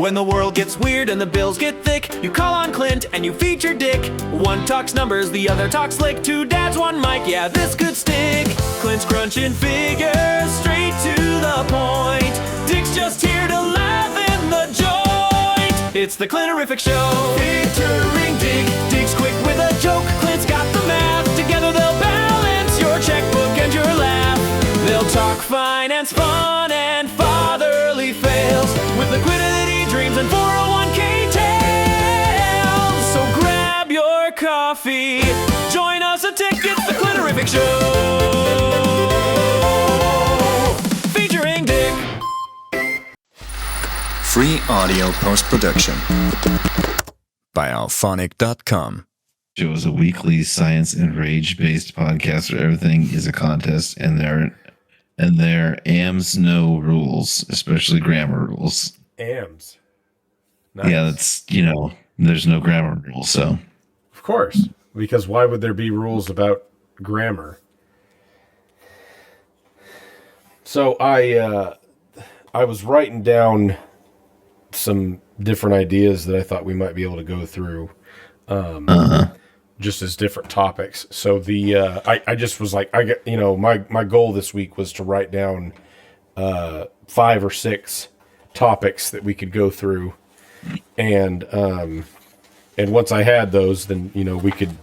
When the world gets weird and the bills get thick, you call on Clint and you feature Dick. One talks numbers, the other talks slick. Two dads, one mic, yeah, this could stick. Clint's crunching figures straight to the point. Dick's just here to laugh in the joint. It's the Clinterific Show Featuring Dick. Dick's quick with a joke, Clint's got the math. Together they'll balance your checkbook and your laugh. They'll talk finance, fun, and fatherly fails with liquidity dreams and 401k tales. So grab your coffee, join us a ticket, the Clinterific Show Featuring Dick. Free audio post-production by alphonic.com. Show is a weekly science and rage-based podcast where everything is a contest, and there AMs no rules, especially grammar rules. AMs. Nice. Yeah, that's, there's no grammar rules, so. Of course, because why would there be rules about grammar? So I was writing down some different ideas that I thought we might be able to go through. Just as different topics. So I just was like, my goal this week was to write down 5 or 6 topics that we could go through, and once I had those, then we could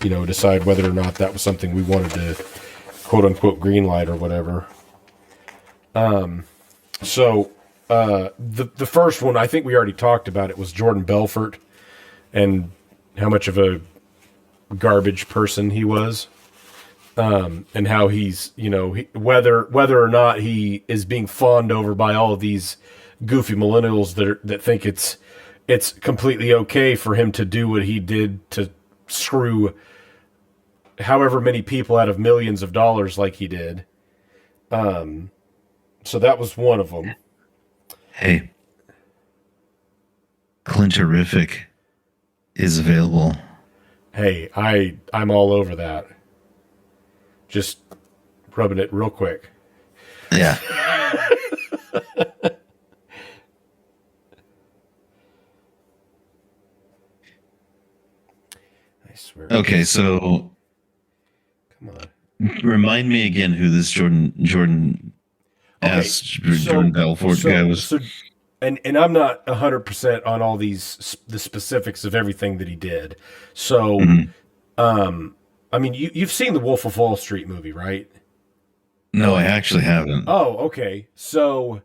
decide whether or not that was something we wanted to quote unquote green light or whatever. So the first one, I think we already talked about it, was Jordan Belfort and how much of a garbage person he was, and how he's, whether or not he is being fawned over by all of these goofy millennials that think it's completely okay for him to do what he did to screw however many people out of millions of dollars like he did. So that was one of them. Hey, Clinterific is available. Hey, I'm all over that. Just rubbing it real quick. Yeah. I swear. Okay, so Come on. remind me again who this Jordan Belfort guy was. And I'm not 100% on all the specifics of everything that he did. So, I mean, you've seen the Wolf of Wall Street movie, right? No, I actually haven't. Oh, okay. So,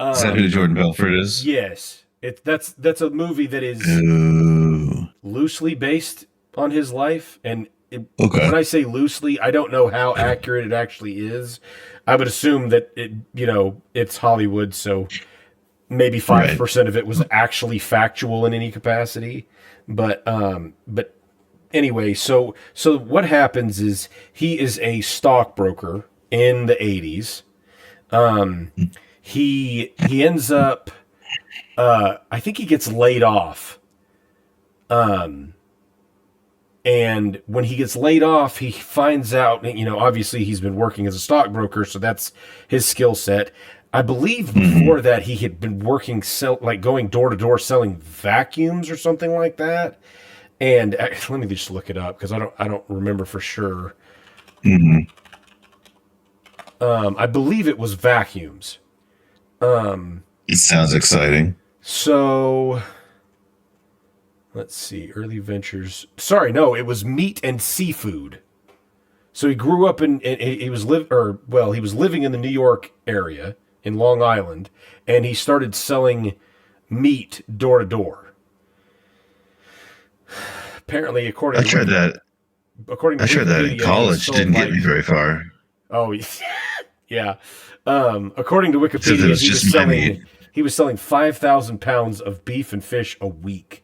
Is that who Jordan Belfort is? yes, that's a movie that is Ooh. loosely based on his life, and Okay. when I say loosely, I don't know how accurate it actually is. I would assume that it's Hollywood, so maybe 5% of it was actually factual in any capacity. But anyway, so what happens is he is a stockbroker in the 80s. He ends up, I think he gets laid off. And when he gets laid off, he finds out, obviously he's been working as a stockbroker, so that's his skill set. I believe before that he had been working, going door to door selling vacuums or something like that. And let me just look it up because I don't remember for sure. I believe it was vacuums. It sounds exciting. So let's see, early ventures. Sorry, no, it was meat and seafood. So he grew up he was living in the New York area in Long Island, and he started selling meat door to door. Apparently, according I tried that in college. Didn't get me very far. Oh, yeah. According to Wikipedia, So it was just meat. he was selling 5,000 pounds of beef and fish a week.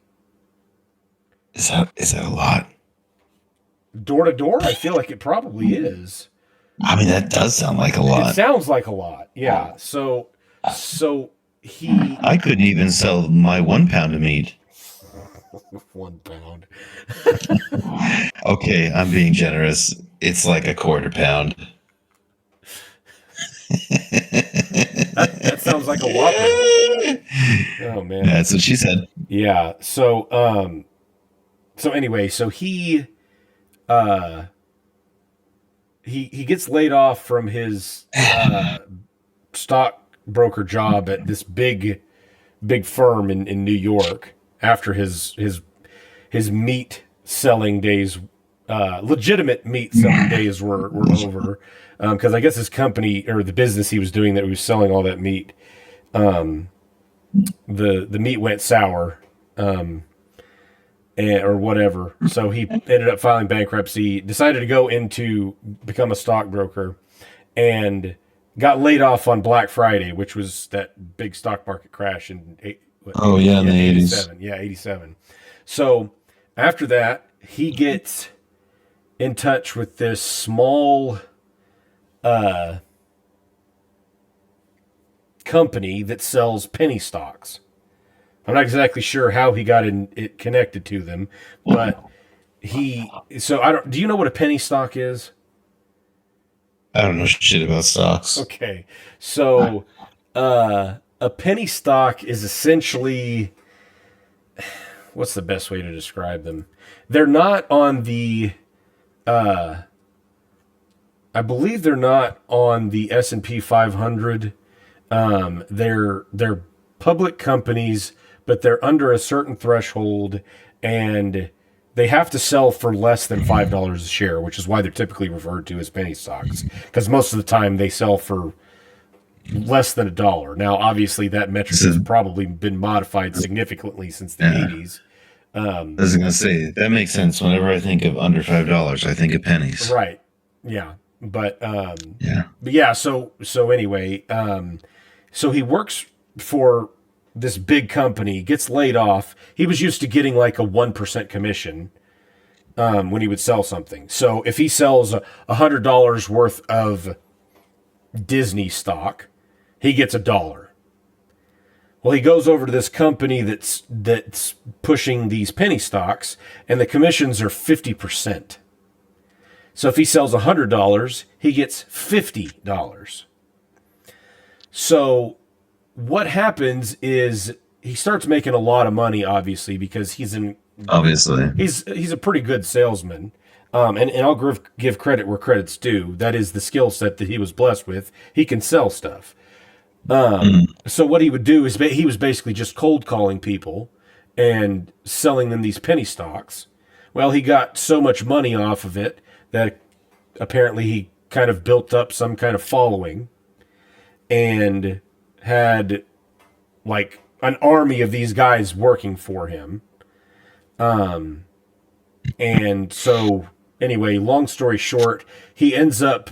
Is that a lot? Door to door? I feel like it probably is. I mean, that does sound like a lot. It sounds like a lot, yeah. So he... I couldn't even sell my 1 pound of meat. 1 pound. Okay, I'm being generous. It's like a 1/4 pound. That sounds like a whopper. Oh man. That's what she said. Yeah. So anyway, so he gets laid off from his stockbroker job at this big firm in New York after his meat selling days, legitimate meat selling days were over. Because I guess his company or the business he was doing that he was selling all that meat, the meat went sour, or whatever. So he ended up filing bankruptcy, decided to go into become a stockbroker, and got laid off on Black Friday, which was that big stock market crash in in the 80s. Yeah, 87. So after that, he gets in touch with this small company that sells penny stocks. I'm not exactly sure how he got it connected to them, but do you know what a penny stock is? I don't know shit about stocks. Okay. So a penny stock is essentially, what's the best way to describe them? They're not on the I believe they're not on the S&P 500. They're public companies, but they're under a certain threshold, and they have to sell for less than $5 a share, which is why they're typically referred to as penny stocks, because most of the time they sell for less than $1. Now, obviously, that metric has probably been modified significantly since the 80s. I was going to say, that makes sense. Whenever I think of under $5, I think of pennies. Right. Yeah. But so anyway, so he works for this big company, gets laid off. He was used to getting like a 1% commission when he would sell something. So if he sells $100 worth of Disney stock, he gets $1. Well, he goes over to this company that's pushing these penny stocks, and the commissions are 50%. So if he sells $100, he gets $50. So what happens is he starts making a lot of money, obviously, because he's a pretty good salesman. And I'll give credit where credit's due. That is the skill set that he was blessed with. He can sell stuff. So what he would do is he was basically just cold calling people and selling them these penny stocks. Well, he got so much money off of it that apparently he kind of built up some kind of following and had like an army of these guys working for him. And so anyway, long story short, he ends up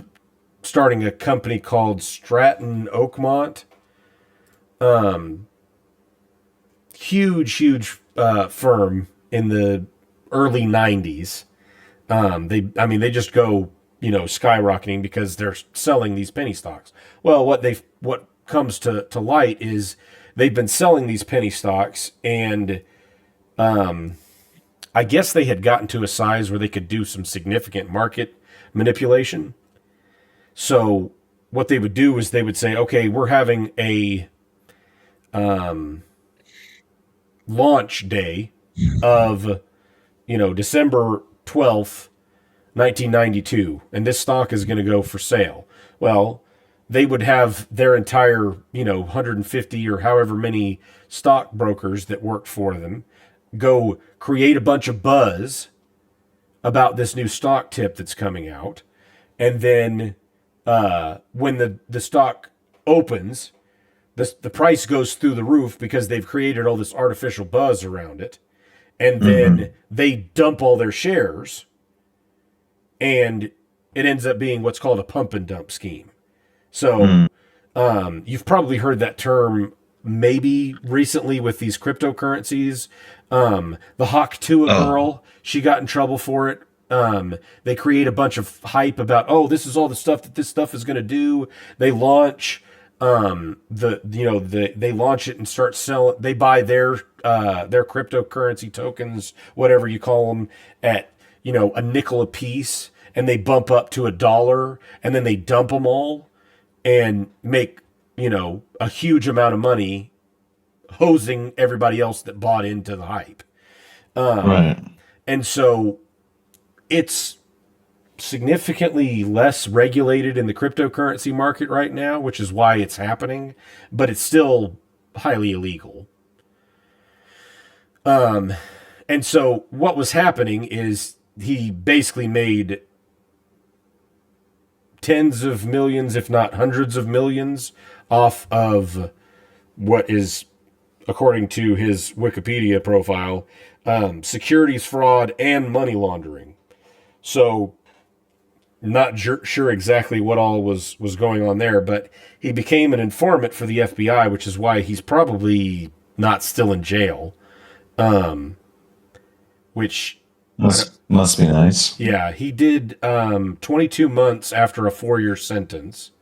starting a company called Stratton Oakmont. Huge firm in the early 90s. They just go, skyrocketing because they're selling these penny stocks. Well, what comes to light is they've been selling these penny stocks, and I guess they had gotten to a size where they could do some significant market manipulation. So what they would do is they would say, okay, we're having a launch day of, December 12th, 1992, and this stock is going to go for sale. Well, they would have their entire, 150 or however many stockbrokers that worked for them go create a bunch of buzz about this new stock tip that's coming out. And then when the stock opens, the price goes through the roof because they've created all this artificial buzz around it. And then they dump all their shares, and it ends up being what's called a pump and dump scheme. So you've probably heard that term maybe recently with these cryptocurrencies. The Hawk Tua girl, she got in trouble for it. They create a bunch of hype about, this is all the stuff that this stuff is going to do. They launch they launch it and start selling. They buy their cryptocurrency tokens, whatever you call them, at a nickel a piece, and they bump up to $1, and then they dump them all and make a huge amount of money hosing everybody else that bought into the hype. Right. And so it's significantly less regulated in the cryptocurrency market right now, which is why it's happening, but it's still highly illegal. And so what was happening is he basically made tens of millions, if not hundreds of millions, off of what is, according to his Wikipedia profile, securities fraud and money laundering. So not sure exactly what all was going on there, but he became an informant for the FBI, which is why he's probably not still in jail. Which must be nice. Yeah, he did 22 months after a 4-year sentence.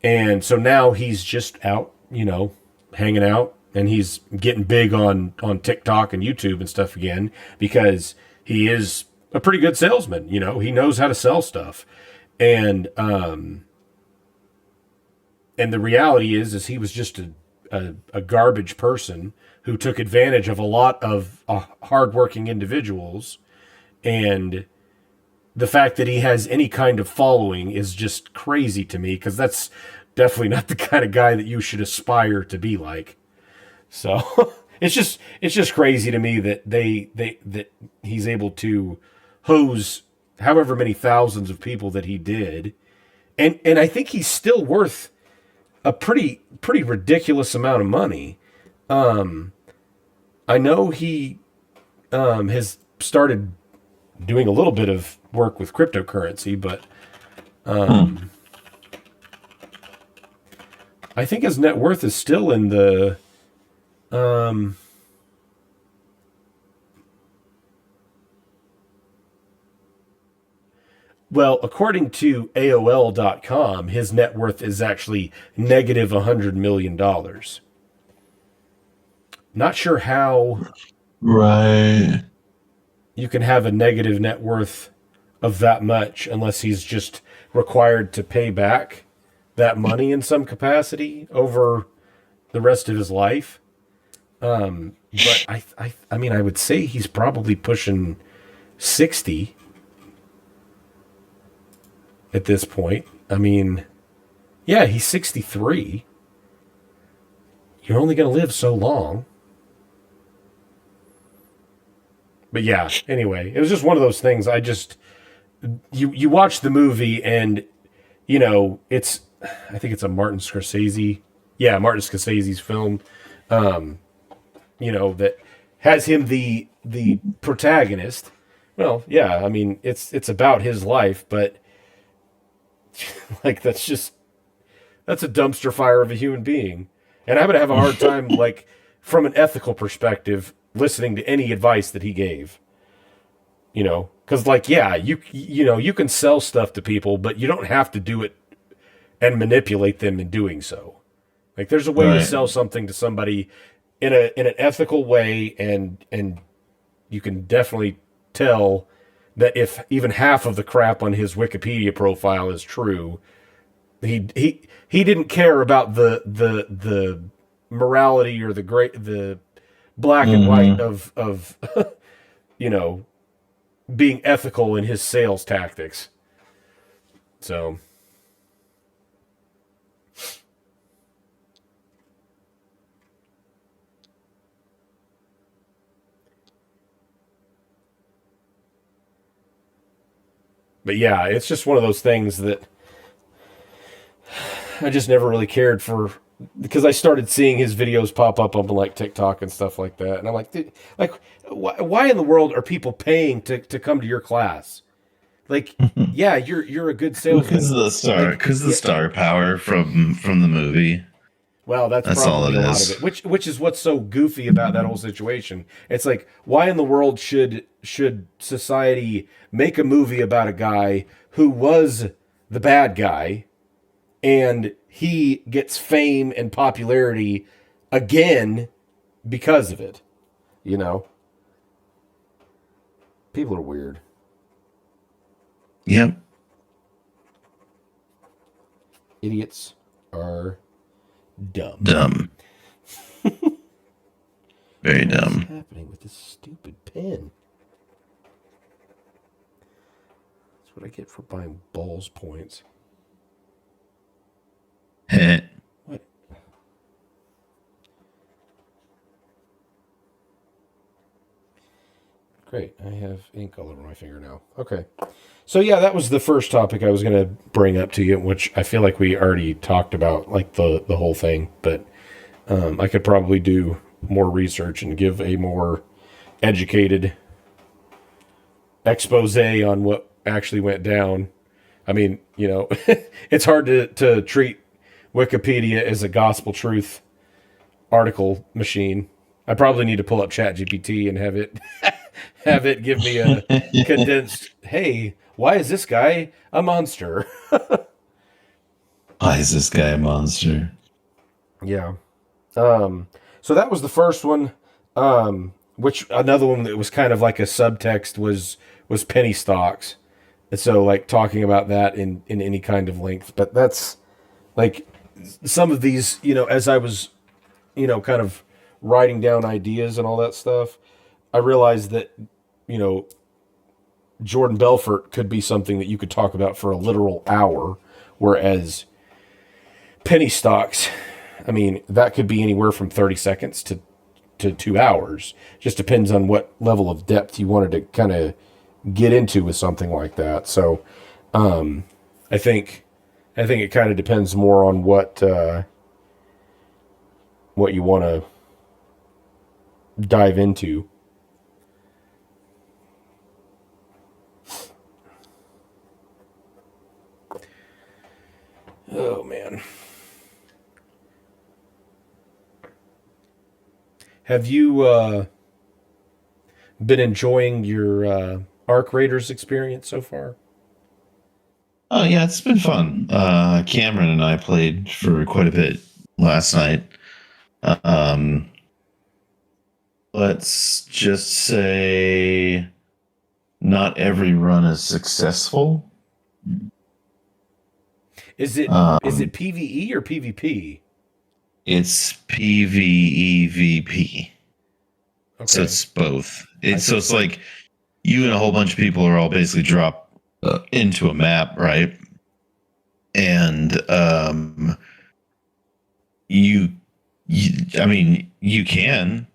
And so now he's just out, hanging out, and he's getting big on TikTok and YouTube and stuff again because he is a pretty good salesman. He knows how to sell stuff. And the reality is he was just a garbage person who took advantage of a lot of hardworking individuals. And the fact that he has any kind of following is just crazy to me, because that's definitely not the kind of guy that you should aspire to be like. So it's just crazy to me that that he's able to hose however many thousands of people that he did. And I think he's still worth a pretty ridiculous amount of money. I know he has started doing a little bit of work with cryptocurrency, but I think his net worth is still in the well, according to AOL.com, his net worth is actually negative $100 million. Not sure how Right. you can have a negative net worth of that much unless he's just required to pay back that money in some capacity over the rest of his life. But I mean, I would say he's probably pushing 60 at this point. I mean, yeah, he's 63. You're only going to live so long. But yeah, anyway, it was just one of those things. You watch the movie and, it's, I think it's a Martin Scorsese's film, that has him the protagonist. Well, yeah, I mean, it's about his life, but like, that's a dumpster fire of a human being. And I would have a hard time, like, from an ethical perspective, listening to any advice that he gave, because like, yeah, you can sell stuff to people, but you don't have to do it and manipulate them in doing so. Like, there's a way to sell something to somebody in an ethical way, and you can definitely tell that if even half of the crap on his Wikipedia profile is true, he didn't care about the morality or the black and white of being ethical in his sales tactics. So, but yeah, it's just one of those things that I just never really cared for, because I started seeing his videos pop up on like TikTok and stuff like that, and I'm like, dude, like, why in the world are people paying to come to your class? Like, yeah, you're a good salesman. Because of the star, the star power from the movie. Well, that's probably a lot of it. Which is what's so goofy about that whole situation. It's like, why in the world should society make a movie about a guy who was the bad guy, and he gets fame and popularity again because of it? People are weird. Yep. Idiots. are dumb. Dumb. Very dumb. What's happening with this stupid pen? That's what I get for buying balls points. Heh. What? Great, I have ink all over my finger now. Okay. So yeah, that was the first topic I was going to bring up to you, which I feel like we already talked about, like the whole thing, but I could probably do more research and give a more educated expose on what actually went down. I mean, you know, it's hard to treat Wikipedia as a gospel truth article machine. I probably need to pull up ChatGPT and have it give me a condensed, hey, why is this guy a monster? Why is this guy a monster? Yeah. So that was the first one. Which another one that was kind of like a subtext was penny stocks. And so like talking about that in any kind of length. But that's like some of these, you know, as I was, you know, kind of writing down ideas and all that stuff, I realized that, you know, Jordan Belfort could be something that you could talk about for a literal hour, whereas penny stocks, I mean, that could be anywhere from 30 seconds to 2 hours. Just depends on what level of depth you wanted to kind of get into with something like that. So, I think it kind of depends more on what you want to dive into. Oh man. Have you been enjoying your Arc Raiders experience so far? Oh yeah, it's been fun. Cameron and I played for quite a bit last night. Let's just say not every run is successful. Is it PvE or PvP? It's PvEVP. Okay. So it's both. It's like you and a whole bunch of people are all basically dropped into a map, right? And you I mean, you can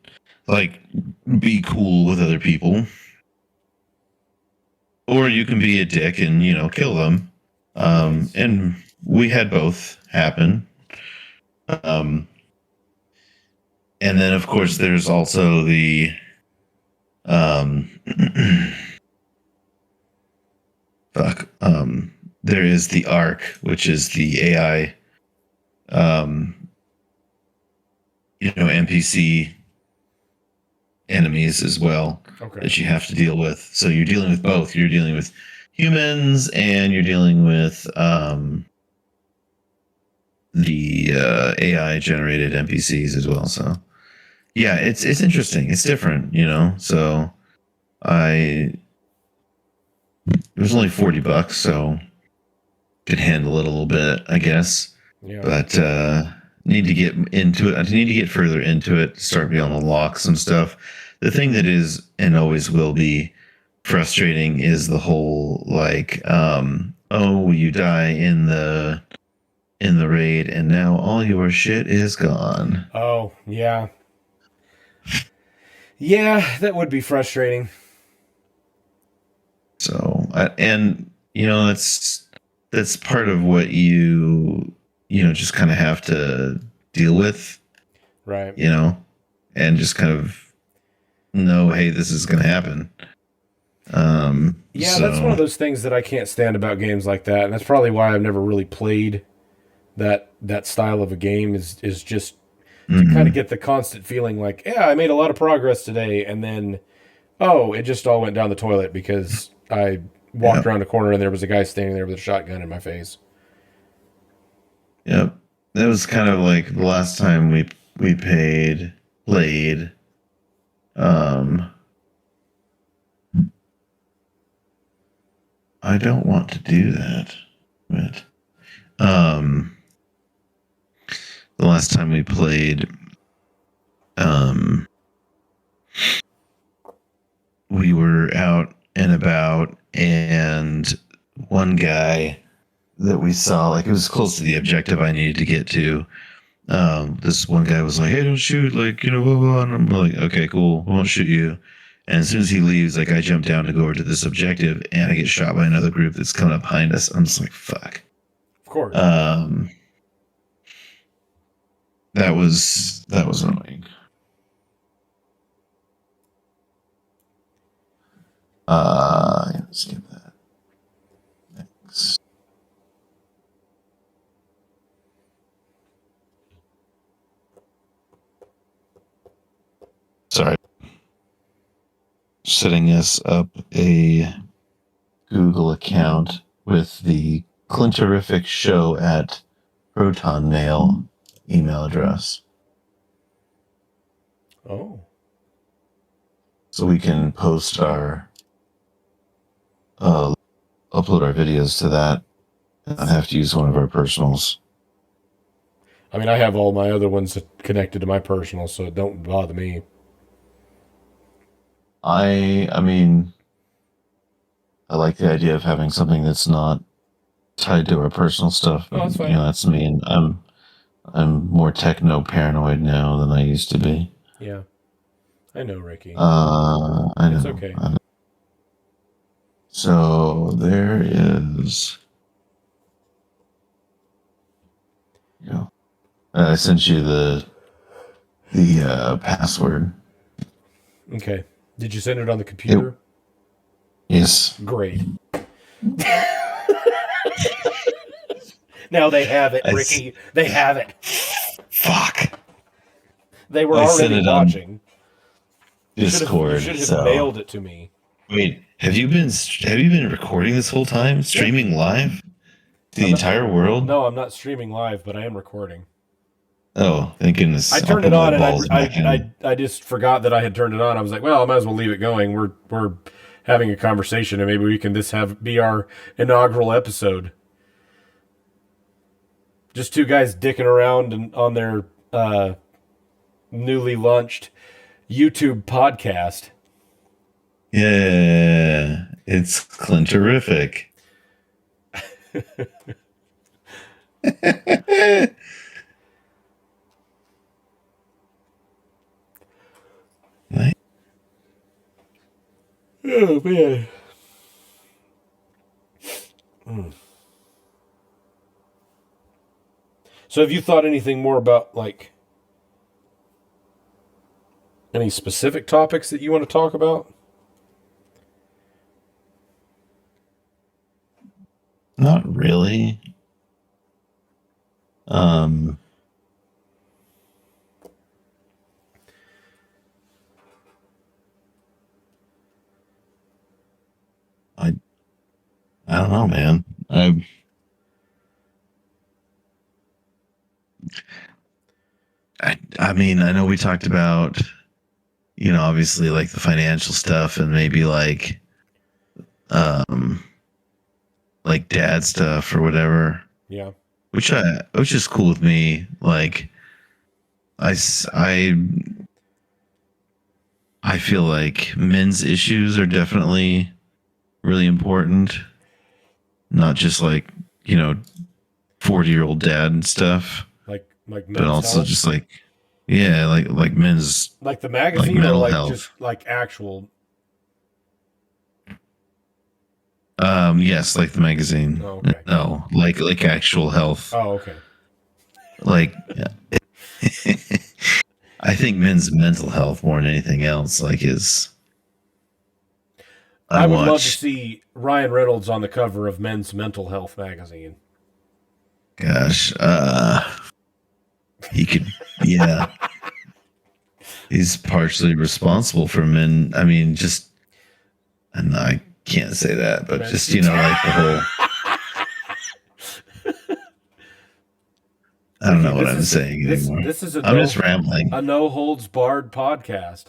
like be cool with other people, or you can be a dick and, you know, kill them. And we had both happen. And then of course there's also the there is the ARC, which is the AI NPC enemies as well, Okay. that you have to deal with. So you're dealing with both. You're dealing with humans and you're dealing with the AI generated NPCs as well. So yeah, it's interesting. It's different, you know. So it was only $40, so could handle it a little bit, I guess. Yeah. But need to get into it. I need to get further into it, start being able to lock some stuff. The thing that is and always will be frustrating is the whole like, oh, you die in the raid and now all your shit is gone. Oh, yeah. Yeah, that would be frustrating. So, and you know, that's part of what you just kind of have to deal with, Right. you know, and just kind of know, hey, this is going to happen. Yeah, that's one of those things that I can't stand about games like that, and that's probably why I've never really played that style of a game. Is just to kind of get the constant feeling like, yeah, I made a lot of progress today, and then, oh, it just all went down the toilet because I walked around a corner and there was a guy standing there with a shotgun in my face. Yep. That was kind of like the last time we played. I don't want to do that, but the last time we played, we were out and about, and one guy that we saw, like, it was close to the objective I needed to get to. This one guy was like, "Hey, don't shoot," like, blah, blah. And I'm like, "Okay, cool, I won't shoot you." And as soon as he leaves, like, I jump down to go over to this objective, and I get shot by another group that's coming up behind us. I'm just like, "Fuck." Of course. That was annoying. Skip that. Next. Sorry. Setting us up a Google account with the Clinterific Show at Proton Mail email address. Oh. So we can post our upload our videos to that and not have to use one of our personals. I mean, I have all my other ones connected to my personal, so it don't bother me. I mean, I like the idea of having something that's not tied to our personal stuff. Oh, that's fine. You know, that's me, and I'm more techno paranoid now than I used to be. Yeah, I know, Ricky. I know. It's okay. I know. So there is. You know, I sent you the password. Okay. Did you send it on the computer? Yes. Great. Now they have it, Ricky. They have it. Fuck. They were I sent already it on watching. Discord. You should have mailed it to me. Wait, have you been recording this whole time? Streaming live? To the entire world? No, I'm not streaming live, but I am recording. Oh, thank goodness. I turned it on and I just forgot that I had turned it on. I was like, well, I might as well leave it going. We're having a conversation and maybe we can just be our inaugural episode. Just two guys dicking around and on their newly launched YouTube podcast. Yeah, it's Clinterific. Right. Oh, man. So have you thought anything more about, like, any specific topics that you want to talk about? Not really. I don't know, man. I mean, I know we talked about, obviously like the financial stuff and maybe like dad stuff or whatever. Yeah. Which is cool with me. Like, I feel like men's issues are definitely really important. Not just like, 40-year-old dad and stuff. Like but also health? just like, yeah, like men's, like the magazine, mental or like health. just like actual. Yes, like the magazine. Oh, okay. No, like actual health. Oh, okay. Like, I think men's mental health more than anything else, like, is. I would love to see Ryan Reynolds on the cover of Men's Mental Health magazine. Gosh, he could, yeah. He's partially responsible for men. I mean, just, and I can't say that, but just, like the whole. I don't know what I'm saying anymore. This is I'm just rambling. A no holds barred podcast.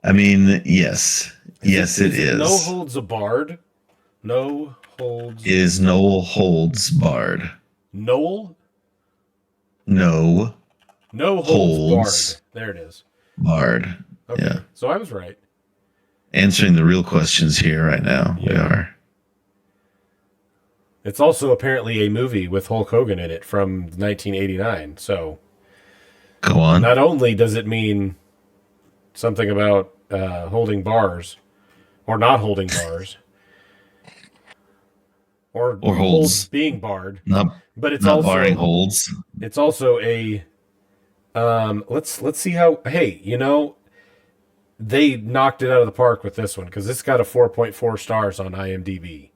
I mean, yes. Yes, it is. No holds a barred. No holds. It is no holds barred. Noel? No. No holds Holds. barred. There it is. Barred. Okay. Yeah. So I was right. Answering the real questions here right now. We Yeah. are. It's also apparently a movie with Hulk Hogan in it from 1989. So Go on. not only does it mean something about holding bars or not holding bars or holds being barred, Not, but it's not also barring holds. it's also a let's see how, hey, they knocked it out of the park with this one because it's got a 4.4 stars on IMDb.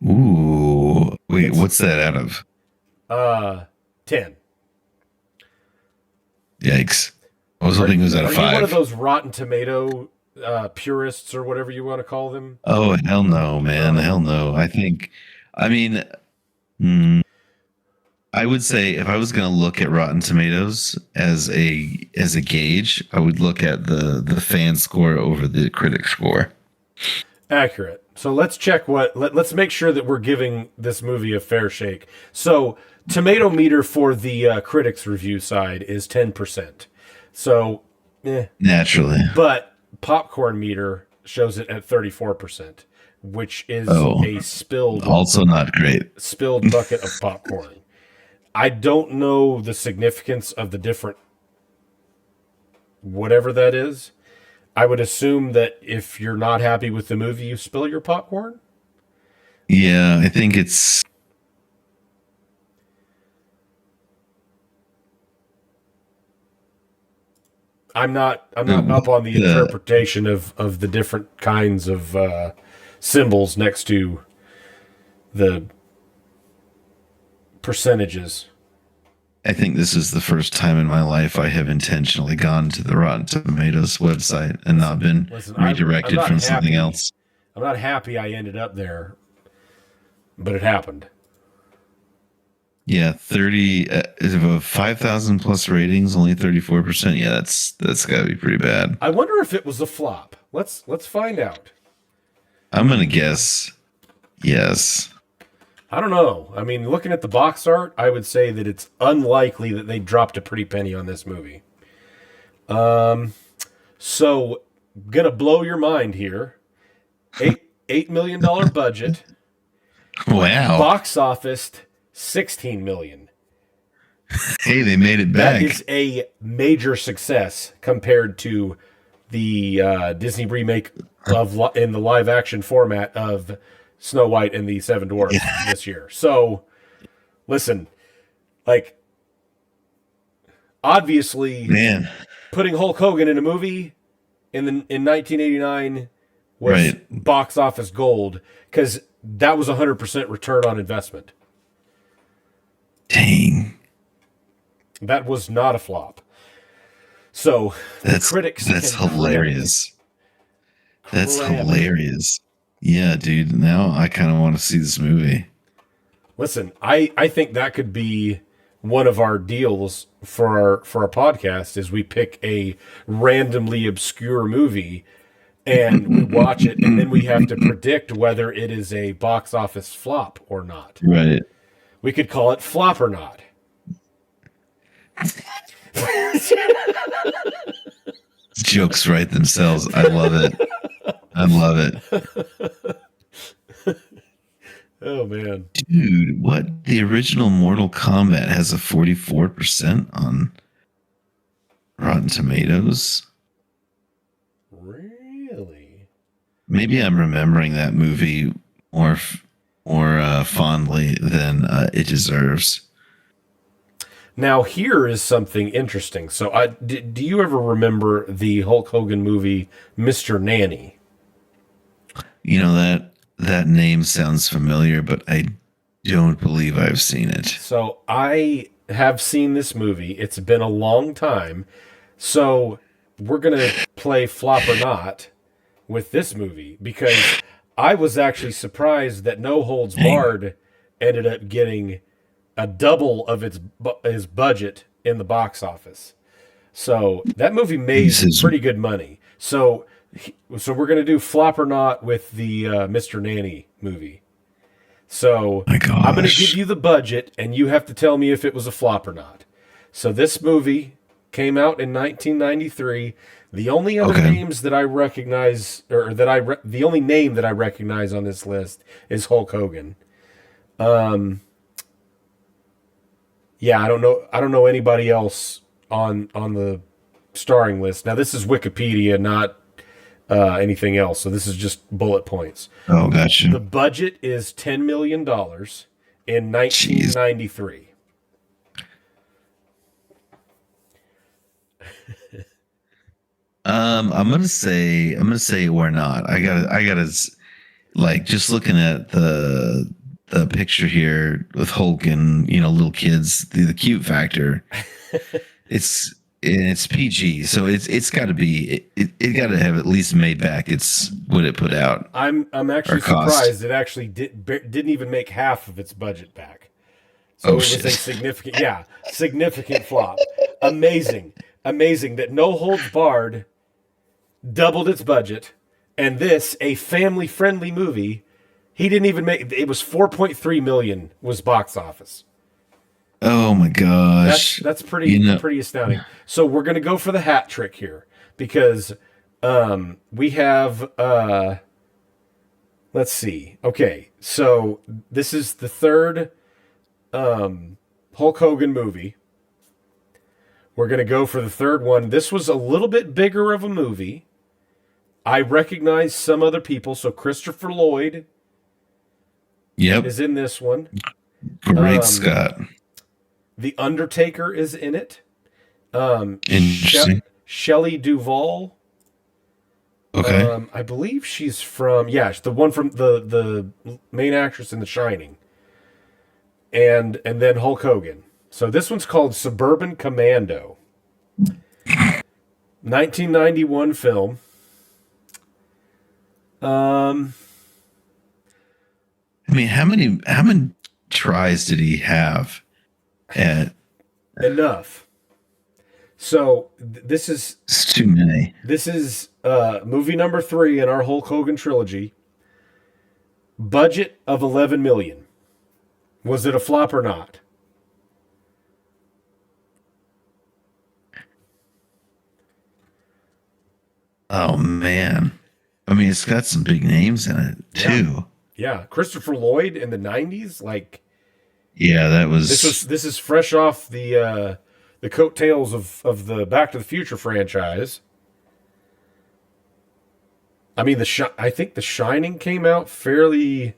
Ooh. Wait, what's that out of? 10. Yikes. I was hoping it was out of Are you one of 5. those Rotten Tomato purists or whatever you want to call them? Oh, hell no, man. Hell no. I would say if I was going to look at Rotten Tomatoes as a gauge, I would look at the fan score over the critic score. Accurate. So let's check let's make sure that we're giving this movie a fair shake. So tomato meter for the critics review side is 10%. So, Naturally. but popcorn meter shows it at 34%, which is a spilled Also not great. bucket of popcorn. I don't know the significance of the different whatever that is. I would assume that if you're not happy with the movie, you spill your popcorn. Yeah, I think it's I'm not up on the interpretation of the different kinds of symbols next to the percentages. I think this is the first time in my life I have intentionally gone to the Rotten Tomatoes website and not been redirected from something else. I'm not happy I ended up there, but it happened. Yeah, 30 of 5,000 plus ratings, only 34%. Yeah, that's got to be pretty bad. I wonder if it was a flop. Let's find out. I'm gonna guess yes. I don't know. I mean, looking at the box art, I would say that it's unlikely that they dropped a pretty penny on this movie. So gonna blow your mind here. $8 million budget. Wow. Box office $16 million. Hey, they made it back. That is a major success compared to the Disney remake in the live action format of Snow White and the Seven Dwarfs this year. So, listen, like, obviously, Man. putting Hulk Hogan in a movie in 1989 was box office gold because that was 100% return on investment. Dang. That was not a flop. So That's critics. That's hilarious. That's hilarious. Yeah, dude. Now I kind of want to see this movie. Listen, I think that could be one of our deals for our podcast is we pick a randomly obscure movie and we watch it and then we have to predict whether it is a box office flop or not. Right. We could call it Flop or Not. Jokes write themselves. I love it. I love it. Oh, man. Dude, what? The original Mortal Kombat has a 44% on Rotten Tomatoes? Really? Maybe I'm remembering that movie more fondly than it deserves. Now, here is something interesting. So, do you ever remember the Hulk Hogan movie, Mr. Nanny? You know, that name sounds familiar, but I don't believe I've seen it. So, I have seen this movie. It's been a long time. So, we're going to play Flop or Not with this movie because I was actually surprised that No Holds Barred ended up getting a double of his budget in the box office. So that movie made pretty good money. So we're going to do Flop or Not with the Mr. Nanny movie. So I'm going to give you the budget and you have to tell me if it was a flop or not. So this movie came out in 1993. The only other names that I recognize, or the only name that I recognize on this list is Hulk Hogan. Yeah, I don't know anybody else on the starring list. Now this is Wikipedia, not anything else. So this is just bullet points. Oh, gotcha. The budget is $10 million in 1993. I'm gonna say we're not. I gotta like just looking at the picture here with Hulk and little kids, the cute factor. it's PG, so it's got to be it got to have at least made back its what it put out. I'm actually surprised it actually didn't even make half of its budget back. So it was a significant flop. Amazing that No Holds Barred doubled its budget, and this, a family-friendly movie, he didn't even make. It was $4.3 million was box office. Oh my gosh, that's pretty astounding. So we're gonna go for the hat trick here because we have let's see. Okay, so this is the third Hulk Hogan movie. We're gonna go for the third one. This was a little bit bigger of a movie. I recognize some other people, so Christopher Lloyd is in this one. Great Scott. The Undertaker is in it. Interesting. Shelley Duvall. Okay. I believe she's from the one from the main actress in The Shining. And then Hulk Hogan. So this one's called Suburban Commando. 1991 film. I mean, how many tries did he have? Enough. So this is it's too many. This is movie number 3 in our Hulk Hogan trilogy. Budget of $11 million. Was it a flop or not? Oh man. I mean, it's got some big names in it too. Yeah. Christopher Lloyd in the 90s, like. Yeah, that was. This is fresh off the coattails of the Back to the Future franchise. I mean, I think The Shining came out fairly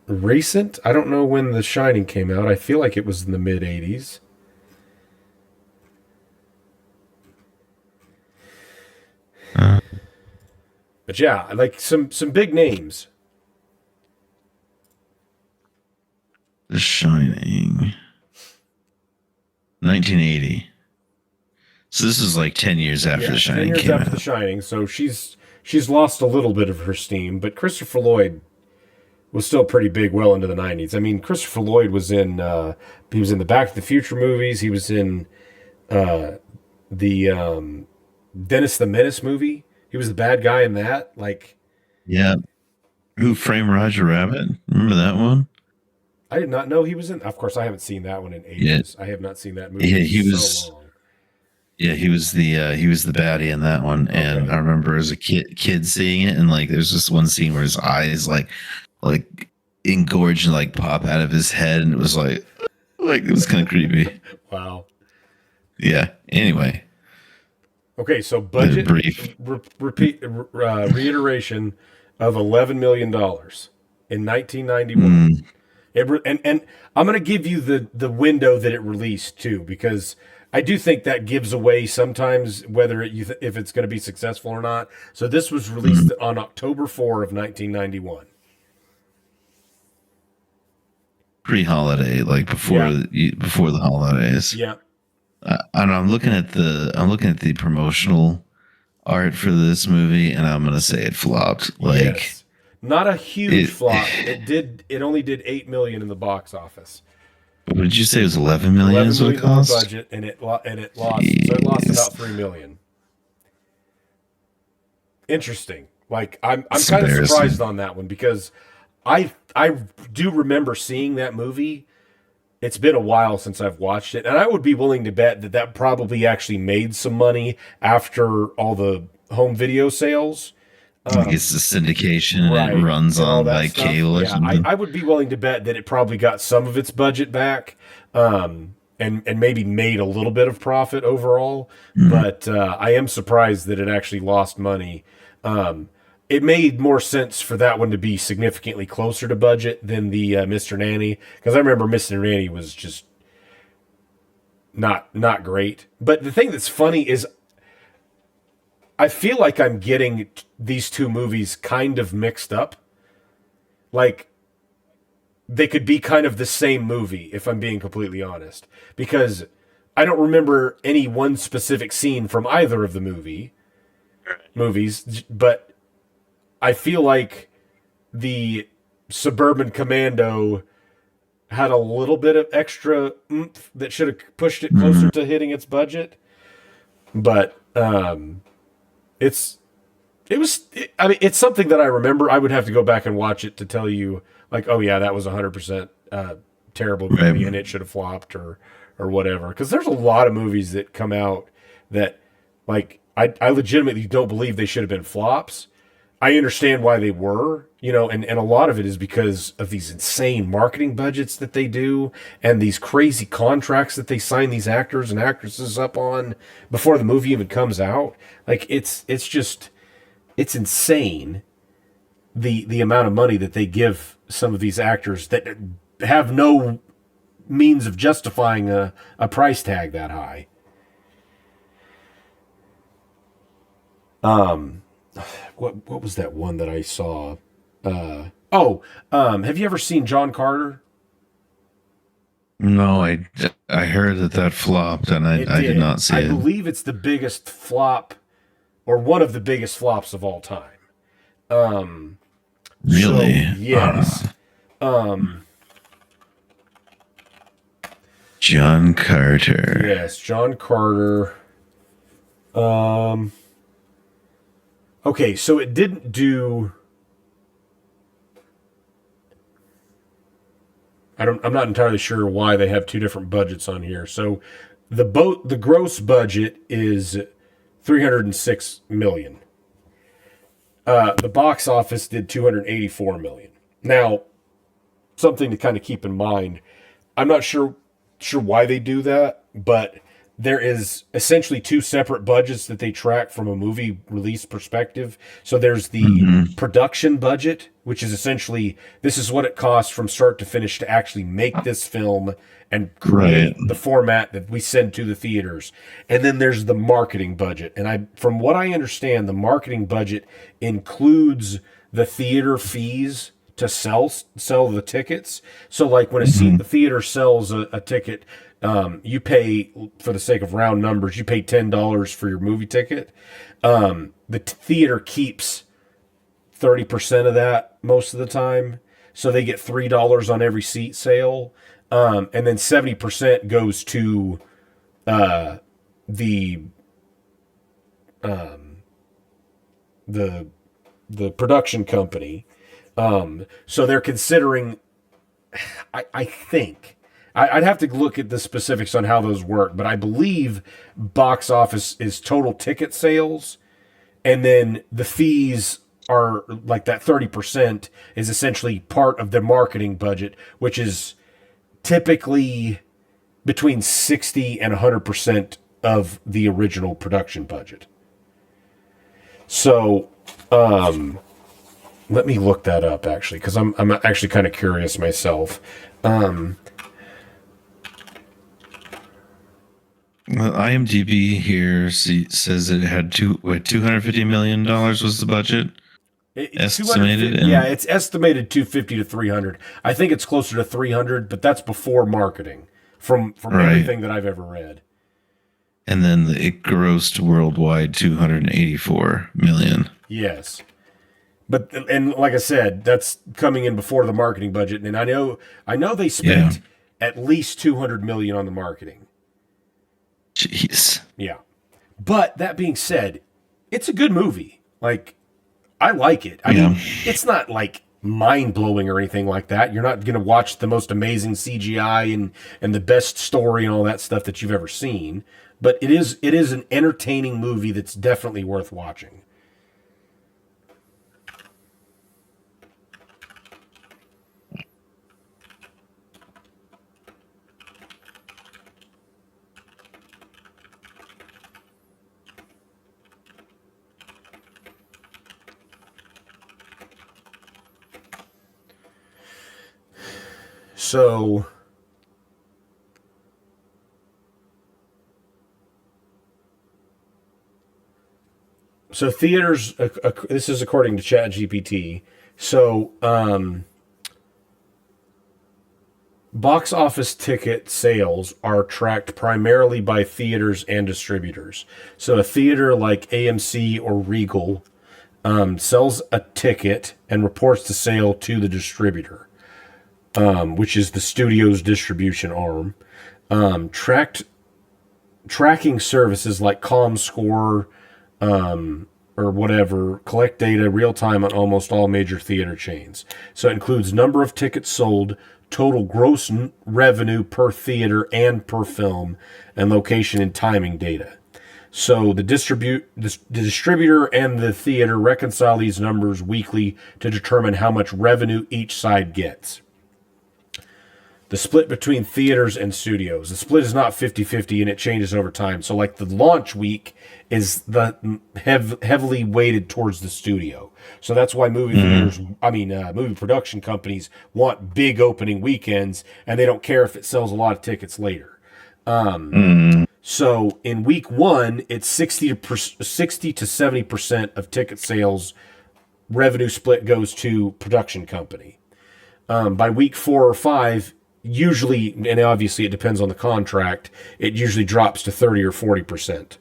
recent. I don't know when The Shining came out. I feel like it was in the mid 80s. But yeah, like some big names. The Shining. 1980. So this is like 10 years after The Shining 10 years came after out. The Shining, so she's lost a little bit of her steam, but Christopher Lloyd was still pretty big well into the 90s. I mean, Christopher Lloyd was in the Back to the Future movies. He was in the Dennis the Menace movie. He was the bad guy in that. Like, yeah. Who Framed Roger Rabbit? Remember that one? I did not know he was in. Of course, I haven't seen that one in ages. Yeah. I have not seen that movie. Yeah, he was. So long. Yeah, he was the baddie in that one, and I remember as a kid seeing it, and like there's this one scene where his eyes like engorge and like pop out of his head, and it was like it was kind of creepy. Wow. Yeah. Anyway. Okay, so budget brief reiteration of $11 million in 1991. And I'm going to give you the window that it released too, because I do think that gives away sometimes whether if it's going to be successful or not. So this was released on October 4 of 1991. Pre-holiday, like before the holidays. Yeah. And I'm looking at the promotional art for this movie, and I'm gonna say it flopped. Like, not a huge flop. It only did $8 million in the box office. What did you say? It was $11 million? $11 million budget, and it lost. Jeez. So it lost about $3 million. Interesting. Like I'm kind of surprised on that one because I do remember seeing that movie it's been a while since I've watched it, and I would be willing to bet that probably actually made some money after all the home video sales. It's the syndication Right, and it runs and all on that like stuff. cable or Yeah, something. I would be willing to bet that it probably got some of its budget back, and maybe made a little bit of profit overall. But I am surprised that it actually lost money. It made more sense for that one to be significantly closer to budget than the Mr. Nanny, because I remember Mr. Nanny was just not great. But the thing that's funny is I feel like I'm getting these two movies kind of mixed up. Like they could be kind of the same movie, if I'm being completely honest, because I don't remember any one specific scene from either of the movies, but I feel like the Suburban Commando had a little bit of extra oomph that should have pushed it closer to hitting its budget. But it's something that I remember. I would have to go back and watch it to tell you, like, oh yeah, that was 100% terrible movie, Right. and it should have flopped or whatever. Because there's a lot of movies that come out that, like, I legitimately don't believe they should have been flops. I understand why they were, and a lot of it is because of these insane marketing budgets that they do and these crazy contracts that they sign these actors and actresses up on before the movie even comes out. Like it's insane the amount of money that they give some of these actors that have no means of justifying a price tag that high. What was that one that I saw? Have you ever seen John Carter? No, I heard that flopped, and I did not see I it. believe it's the biggest flop, or one of the biggest flops of all time. Really? So, yes. John Carter. Yes, John Carter. Okay, so it didn't do. I'm not entirely sure why they have two different budgets on here. So the gross budget is $306 million. The box office did $284 million. Now, something to kind of keep in mind, I'm not sure why they do that, but there is essentially two separate budgets that they track from a movie release perspective. So there's the production budget, which is essentially this is what it costs from start to finish to actually make this film and create the format that we send to the theaters. And then there's the marketing budget. And from what I understand, the marketing budget includes the theater fees to sell the tickets. So like when the theater sells a ticket, you pay, for the sake of round numbers, you pay $10 for your movie ticket. The theater keeps 30% of that most of the time. So they get $3 on every seat sale. And then 70% goes to the production company. So they're considering, I think, I'd have to look at the specifics on how those work, but I believe box office is total ticket sales, and then the fees are like that 30% is essentially part of the marketing budget, which is typically between 60 and 100% of the original production budget. So, let me look that up actually, because I'm actually kind of curious myself. Well, IMDb here says it had $250 million was the budget estimated. Yeah, it's estimated 250 to 300. I think it's closer to 300, but that's before marketing from everything that I've ever read. And then it grossed worldwide $284 million. Yes. And like I said, that's coming in before the marketing budget. And I know they spent at least $200 million on the marketing. Jeez. Yeah. But that being said, it's a good movie. Like, I like it. I mean, it's not like mind-blowing or anything like that. You're not going to watch the most amazing CGI and the best story and all that stuff that you've ever seen. But it is an entertaining movie that's definitely worth watching. So theaters, this is according to ChatGPT. So, box office ticket sales are tracked primarily by theaters and distributors. So a theater like AMC or Regal sells a ticket and reports the sale to the distributor, which is the studio's distribution arm. Tracking services like ComScore or whatever collect data real time on almost all major theater chains. So it includes number of tickets sold, total gross revenue per theater and per film, and location and timing data. So the distributor and the theater reconcile these numbers weekly to determine how much revenue each side gets. The split between theaters and studios. The split is not 50-50 and it changes over time. So like the launch week is the heavily weighted towards the studio. So that's why movie production companies want big opening weekends and they don't care if it sells a lot of tickets later. So in week one, it's 60 to 70% of ticket sales revenue split goes to production company. By week 4 or 5, usually, and obviously it depends on the contract, it usually drops to 30 or 40%.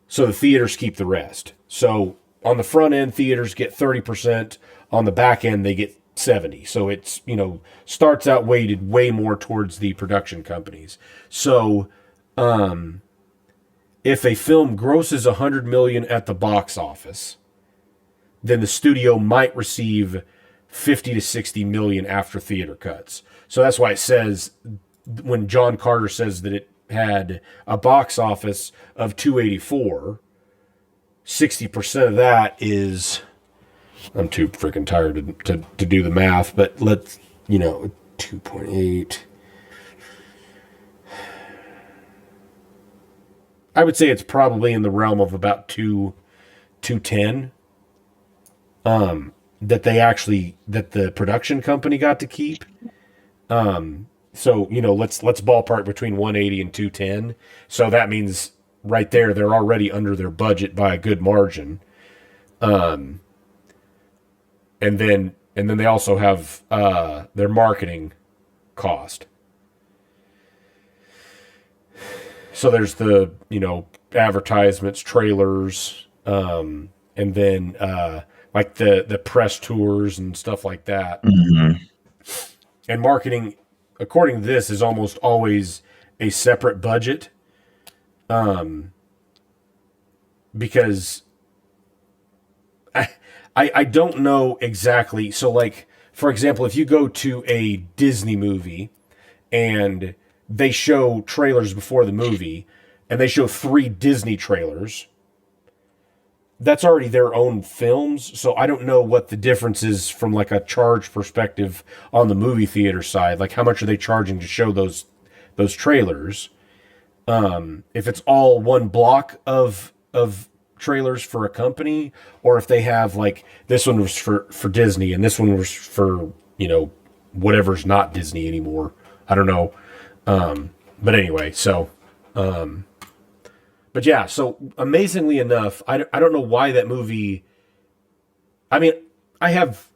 So the theaters keep the rest. So on the front end, theaters get 30%. On the back end, they get 70. So it's, starts out weighted way more towards the production companies. So, if a film grosses $100 million at the box office, then the studio might receive 50 to 60 million after theater cuts. So that's why it says, when John Carter says that it had a box office of 284, 60% of that is, I'm too freaking tired to do the math, but let's, 2.8. I would say it's probably in the realm of about 210. That the production company got to keep. So, let's ballpark between 180 and 210. So that means right there, they're already under their budget by a good margin. And then they also have, their marketing cost. So there's the, advertisements, trailers, and then, like the press tours and stuff like that. Mm-hmm. And marketing, according to this, is almost always a separate budget. Because I don't know exactly. So like, for example, if you go to a Disney movie and they show trailers before the movie and they show 3 Disney trailers, that's already their own films, so I don't know what the difference is from like a charge perspective on the movie theater side. Like how much are they charging to show those trailers? If it's all one block of trailers for a company, or if they have like this one was for Disney and this one was for whatever's not Disney anymore. I don't know. But anyway, so. But yeah, so amazingly enough, I don't know why that movie. I mean, I have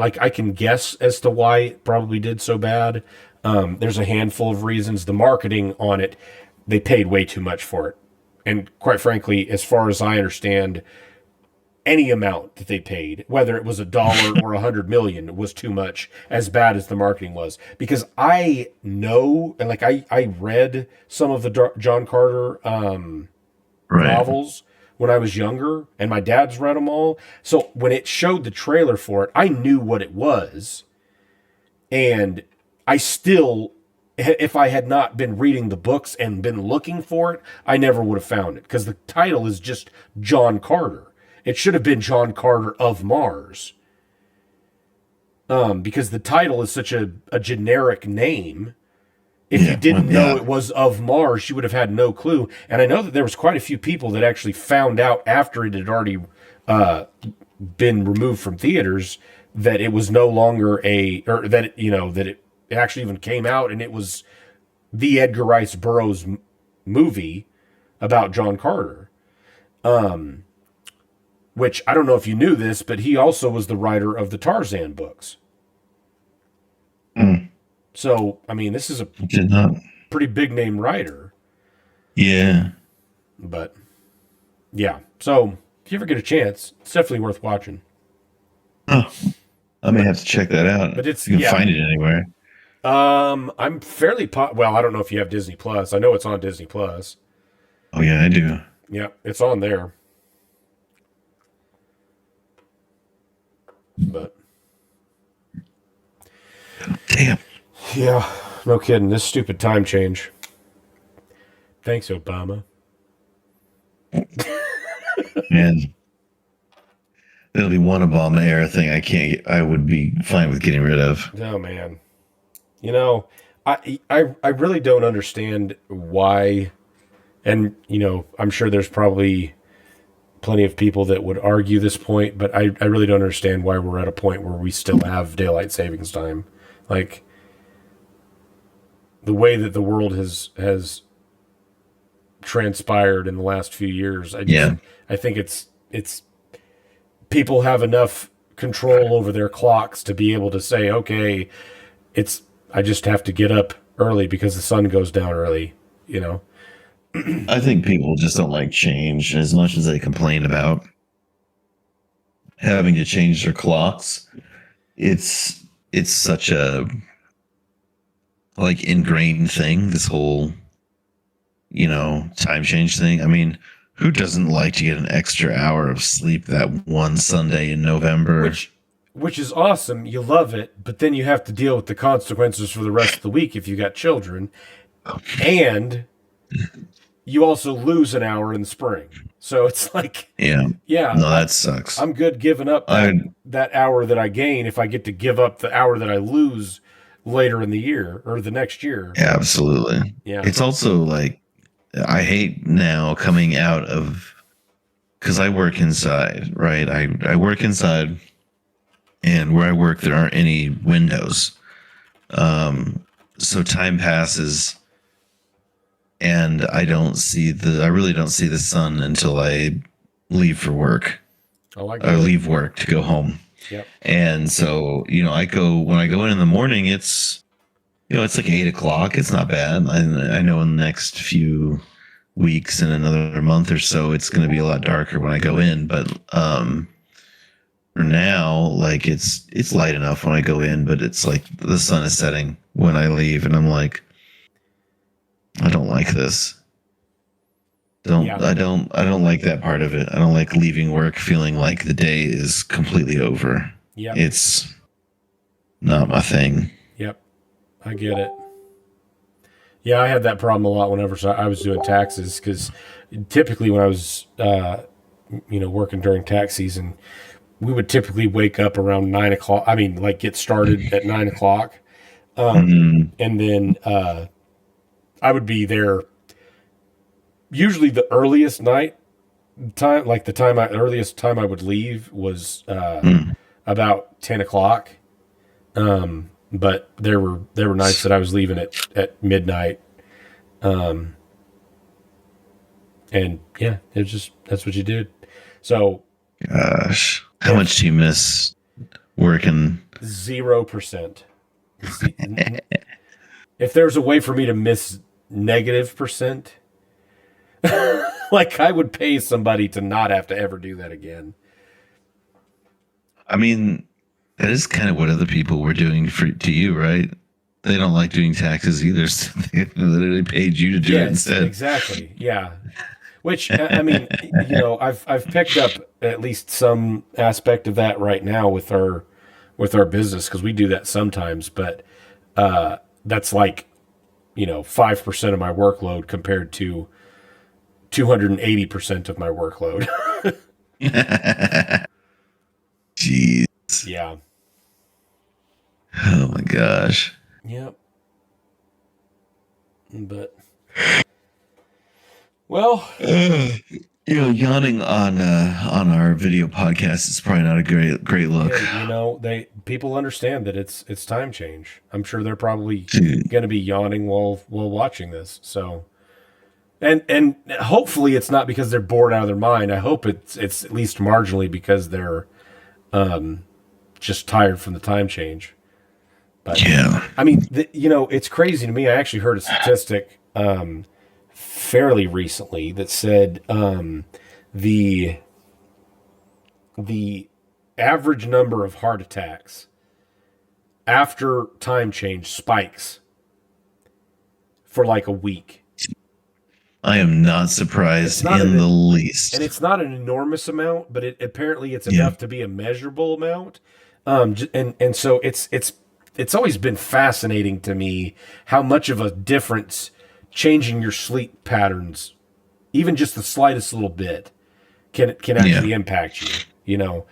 I can guess as to why it probably did so bad. There's a handful of reasons. The marketing on it, they paid way too much for it, and quite frankly, as far as I understand, any amount that they paid, whether it was $1 or $100 million, was too much. As bad as the marketing was, because I know, and like I read some of the John Carter novels when I was younger, and my dad's read them all. So when it showed the trailer for it, I knew what it was. And I still, if I had not been reading the books and been looking for it, I never would have found it. Because the title is just John Carter. It should have been John Carter of Mars. Because the title is such a generic name. If you didn't know it was of Mars, you would have had no clue. And I know that there was quite a few people that actually found out after it had already been removed from theaters that it was no longer that it actually even came out and it was the Edgar Rice Burroughs movie about John Carter. Which I don't know if you knew this, but he also was the writer of the Tarzan books. So, I mean, this is a pretty big name writer. Yeah. But, yeah. So, if you ever get a chance, it's definitely worth watching. Oh, I may have to check that out. But it's, you can find it anywhere. I'm fairly well, I don't know if you have Disney Plus. I know it's on Disney Plus. Oh, yeah, I do. Yeah, it's on there. But damn. Yeah, no kidding. This stupid time change. Thanks, Obama. Man, there'll be one Obama era thing I would be fine with getting rid of. Oh man. You know, I really don't understand why, and you know, I'm sure there's probably plenty of people that would argue this point, but I really don't understand why we're at a point where we still have daylight savings time. Like, the way that the world has transpired in the last few years, I think it's people have enough control over their clocks to be able to say, okay, I just have to get up early because the sun goes down early, you know. I think people just don't like change as much as they complain about having to change their clocks. It's such a like ingrained thing, this whole, you know, time change thing. I mean, who doesn't like to get an extra hour of sleep that one Sunday in November? Which is awesome. You love it, but then you have to deal with the consequences for the rest of the week if you got children. And you also lose an hour in the spring. So it's like, yeah. No, that sucks. I'm good giving up that hour that I gain if I get to give up the hour that I lose later in the year or the next year. Yeah, absolutely. Yeah. It's also like, I hate now coming out of, because I work inside, right? I work inside, and where I work, there aren't any windows. So time passes, and I really don't see the sun until I leave for work. Oh, I leave work to go home. Yep. And so, you know, when I go in the morning, it's, you know, it's like 8:00. It's not bad. I know in the next few weeks and another month or so, it's going to be a lot darker when I go in. But for now, like it's light enough when I go in, but it's like the sun is setting when I leave, and I'm like, I don't like this. I don't like that part of it. I don't like leaving work feeling like the day is completely over. Yeah. It's not my thing. Yep. I get it. Yeah, I had that problem a lot whenever I was doing taxes, because typically when I was, working during tax season, we would typically wake up around 9 o'clock. I mean, like get started at 9 o'clock. And then I would be there usually the earliest night time, like the earliest time I would leave was about 10 o'clock. But there were nights that I was leaving at midnight. And yeah, it's just, that's what you did. So, gosh, how much do you miss working? 0%. If there's a way for me to miss -%, like I would pay somebody to not have to ever do that again. I mean, that is kind of what other people were doing to you, right? They don't like doing taxes either, so they literally paid you to do it instead. Exactly. Yeah. Which I mean, I've picked up at least some aspect of that right now with our business, because we do that sometimes, but that's like 5% of my workload compared to 280% of my workload. Jeez. Yeah. Oh my gosh. Yep. But well, yawning on our video podcast is probably not a great look. hey, people understand that it's time change. I'm sure they're probably Dude. going to be yawning while watching this. So, and hopefully it's not because they're bored out of their mind. I hope it's at least marginally because they're just tired from the time change. But, Yeah. I mean, it's crazy to me. I actually heard a statistic fairly recently that said the average number of heart attacks after time change spikes for like a week. I am not surprised in the least. And it's not an enormous amount, but apparently it's enough to be a measurable amount. And so it's always been fascinating to me how much of a difference changing your sleep patterns, even just the slightest little bit, can actually impact you.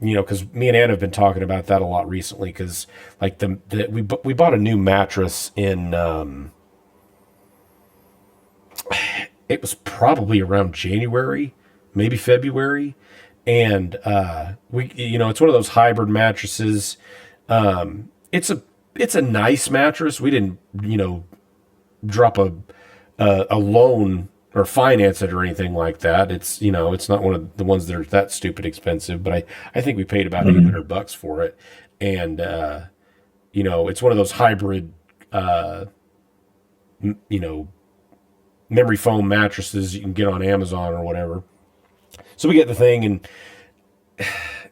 Because me and Ann have been talking about that a lot recently. Because like we bought a new mattress in. It was probably around January, maybe February, and it's one of those hybrid mattresses. It's a nice mattress. We didn't drop a loan or finance it or anything like that. It's it's not one of the ones that are that stupid expensive, but I think we paid about $800 for it, and it's one of those hybrid memory foam mattresses you can get on Amazon or whatever. So we get the thing, and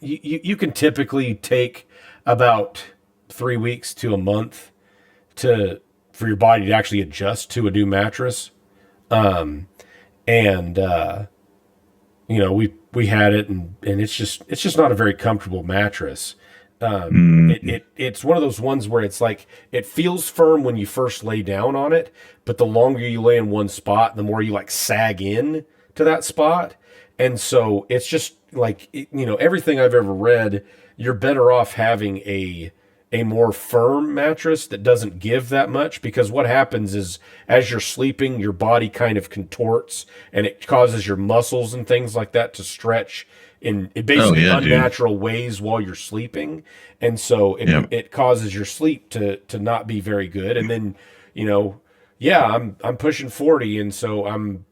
you can typically take about 3 weeks to a month for your body to actually adjust to a new mattress. We had it, and it's just not a very comfortable mattress. It's one of those ones where it's like it feels firm when you first lay down on it, but the longer you lay in one spot, the more you like sag in to that spot. And so it's just like everything I've ever read, you're better off having a more firm mattress that doesn't give that much, because what happens is as you're sleeping, your body kind of contorts and it causes your muscles and things like that to stretch in basically unnatural ways while you're sleeping. And so it causes your sleep to not be very good. And then, I'm pushing 40. And so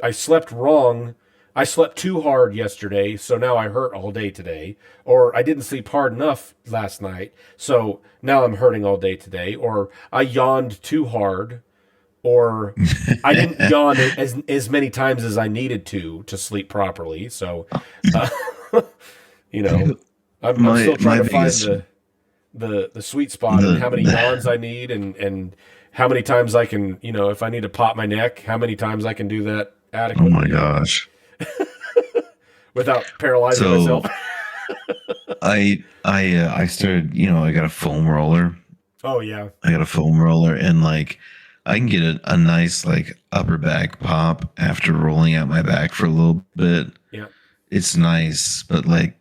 I slept wrong. I slept too hard yesterday, so now I hurt all day today. Or I didn't sleep hard enough last night, so now I'm hurting all day today. Or I yawned too hard, or I didn't yawn as many times as I needed to sleep properly. So, I'm still trying to find the sweet spot and how many yawns I need and how many times I can, if I need to pop my neck, how many times I can do that adequately. Oh my gosh. Without paralyzing myself. I started, I got a foam roller. Oh yeah. I got a foam roller, and like I can get a nice like upper back pop after rolling out my back for a little bit. Yeah. It's nice, but like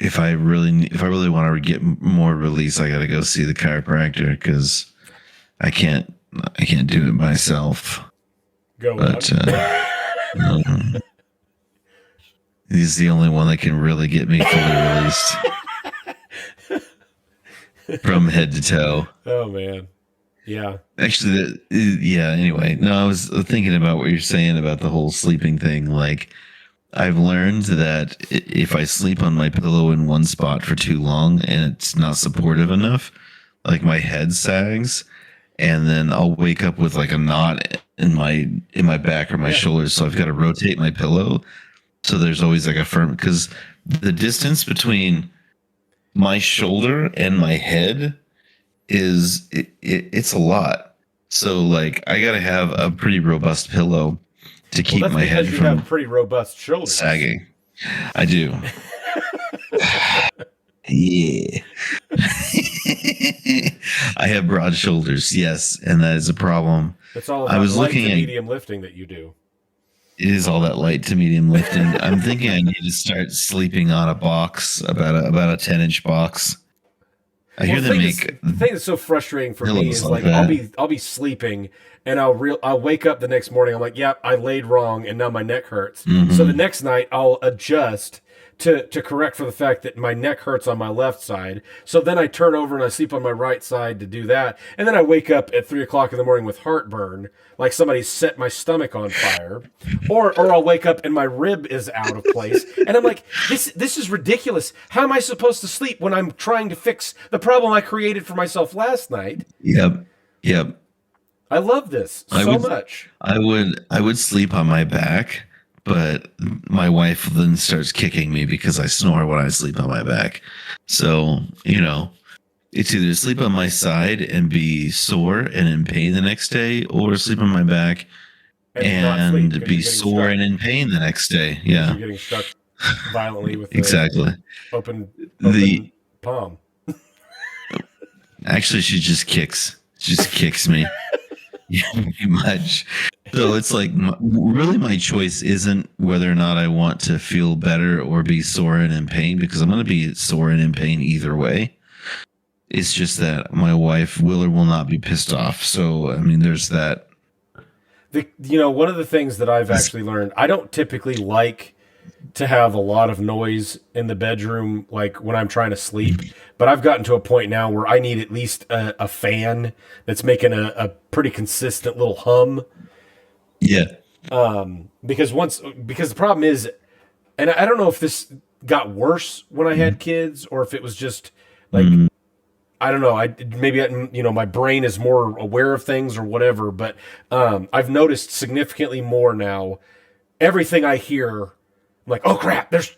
if I really want to get more release, I got to go see the chiropractor, because I can't do it myself. Go but he's the only one that can really get me fully released from head to toe. Oh man. Yeah. Actually, anyway, no, I was thinking about what you're saying about the whole sleeping thing. Like, I've learned that if I sleep on my pillow in one spot for too long and it's not supportive enough, like my head sags, and then I'll wake up with like a knot in my back or my shoulders. So I've got to rotate my pillow. So there's always like a firm, because the distance between my shoulder and my head it's a lot. So like I gotta have a pretty robust pillow to keep my head you from have pretty robust shoulders. sagging. I do. Yeah. I have broad shoulders, yes, and that is a problem. It's all about I was light looking to at medium lifting that you do. it is all that light to medium lifting. I'm thinking I need to start sleeping on a box, about a 10-inch box. I hear them make the thing that's so frustrating for me pillows is like like that. I'll be sleeping and I'll wake up the next morning. I'm like, yep, I laid wrong and now my neck hurts. Mm-hmm. So the next night I'll adjust to correct for the fact that my neck hurts on my left side. So then I turn over and I sleep on my right side to do that. And then I wake up at 3:00 in the morning with heartburn, like somebody set my stomach on fire. Or I'll wake up and my rib is out of place. And I'm like, this is ridiculous. How am I supposed to sleep when I'm trying to fix the problem I created for myself last night? Yep. I love this much. I would sleep on my back, but my wife then starts kicking me because I snore when I sleep on my back. So, it's either sleep on my side and be sore and in pain the next day, or sleep on my back and be sore and in pain the next day. Yeah. You're getting stuck violently with exactly. Open The palm. Actually, she just kicks me. Pretty much. So it's like, really my choice isn't whether or not I want to feel better or be sore and in pain, because I'm going to be sore and in pain either way. It's just that my wife will or will not be pissed off. So, I mean, there's that. One of the things that I've actually learned, I don't typically like to have a lot of noise in the bedroom, like when I'm trying to sleep. But I've gotten to a point now where I need at least a fan that's making a pretty consistent little hum. Yeah. Because the problem is, and I don't know if this got worse when I had kids or if it was just like, I don't know. My brain is more aware of things or whatever, but I've noticed significantly more now. Everything I hear, I'm like, oh crap, there's,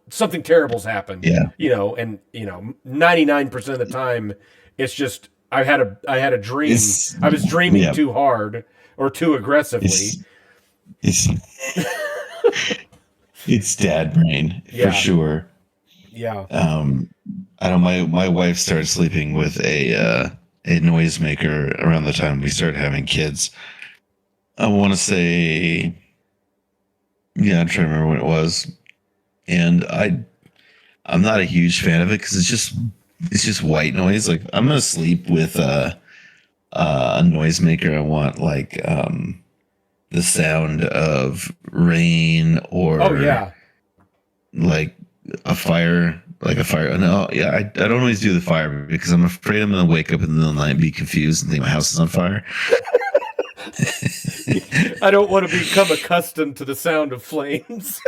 something terrible's happened. Yeah. 99% of the time it's just, I had a dream. I was dreaming too hard or too aggressively. It's dad brain for sure. Yeah. I know my wife started sleeping with a noisemaker around the time we started having kids. I want to say, I'm trying to remember when it was, and I'm not a huge fan of it because it's just white noise. Like, I'm gonna sleep with a noisemaker. I want like the sound of rain or like a fire. No, I don't always do the fire because I'm afraid I'm going to wake up in the middle of the night and be confused and think my house is on fire. I don't want to become accustomed to the sound of flames.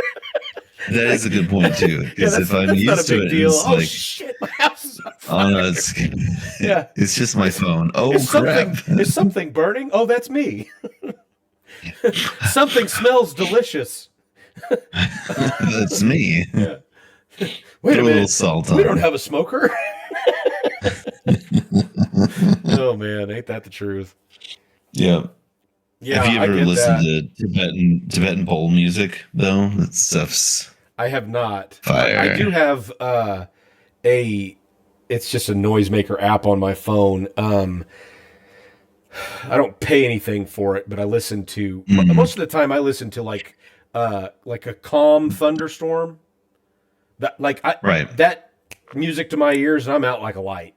That is a good point too. Because if I'm used to it, deal. it's Oh like, shit, my house is on fire. Oh no, it's just my phone. Oh crap! Is something burning? Oh, that's me. Something smells delicious. That's me. Yeah. Wait a minute. Little salt on we don't have a smoker. Oh man, ain't that the truth? Yeah. Yeah. Have you ever listened to Tibetan pole music though? That stuff's. I have not. Fire. I do have it's just a noisemaker app on my phone. I don't pay anything for it, but I listen to most of the time. I listen to like a calm thunderstorm. That music to my ears, and I'm out like a light.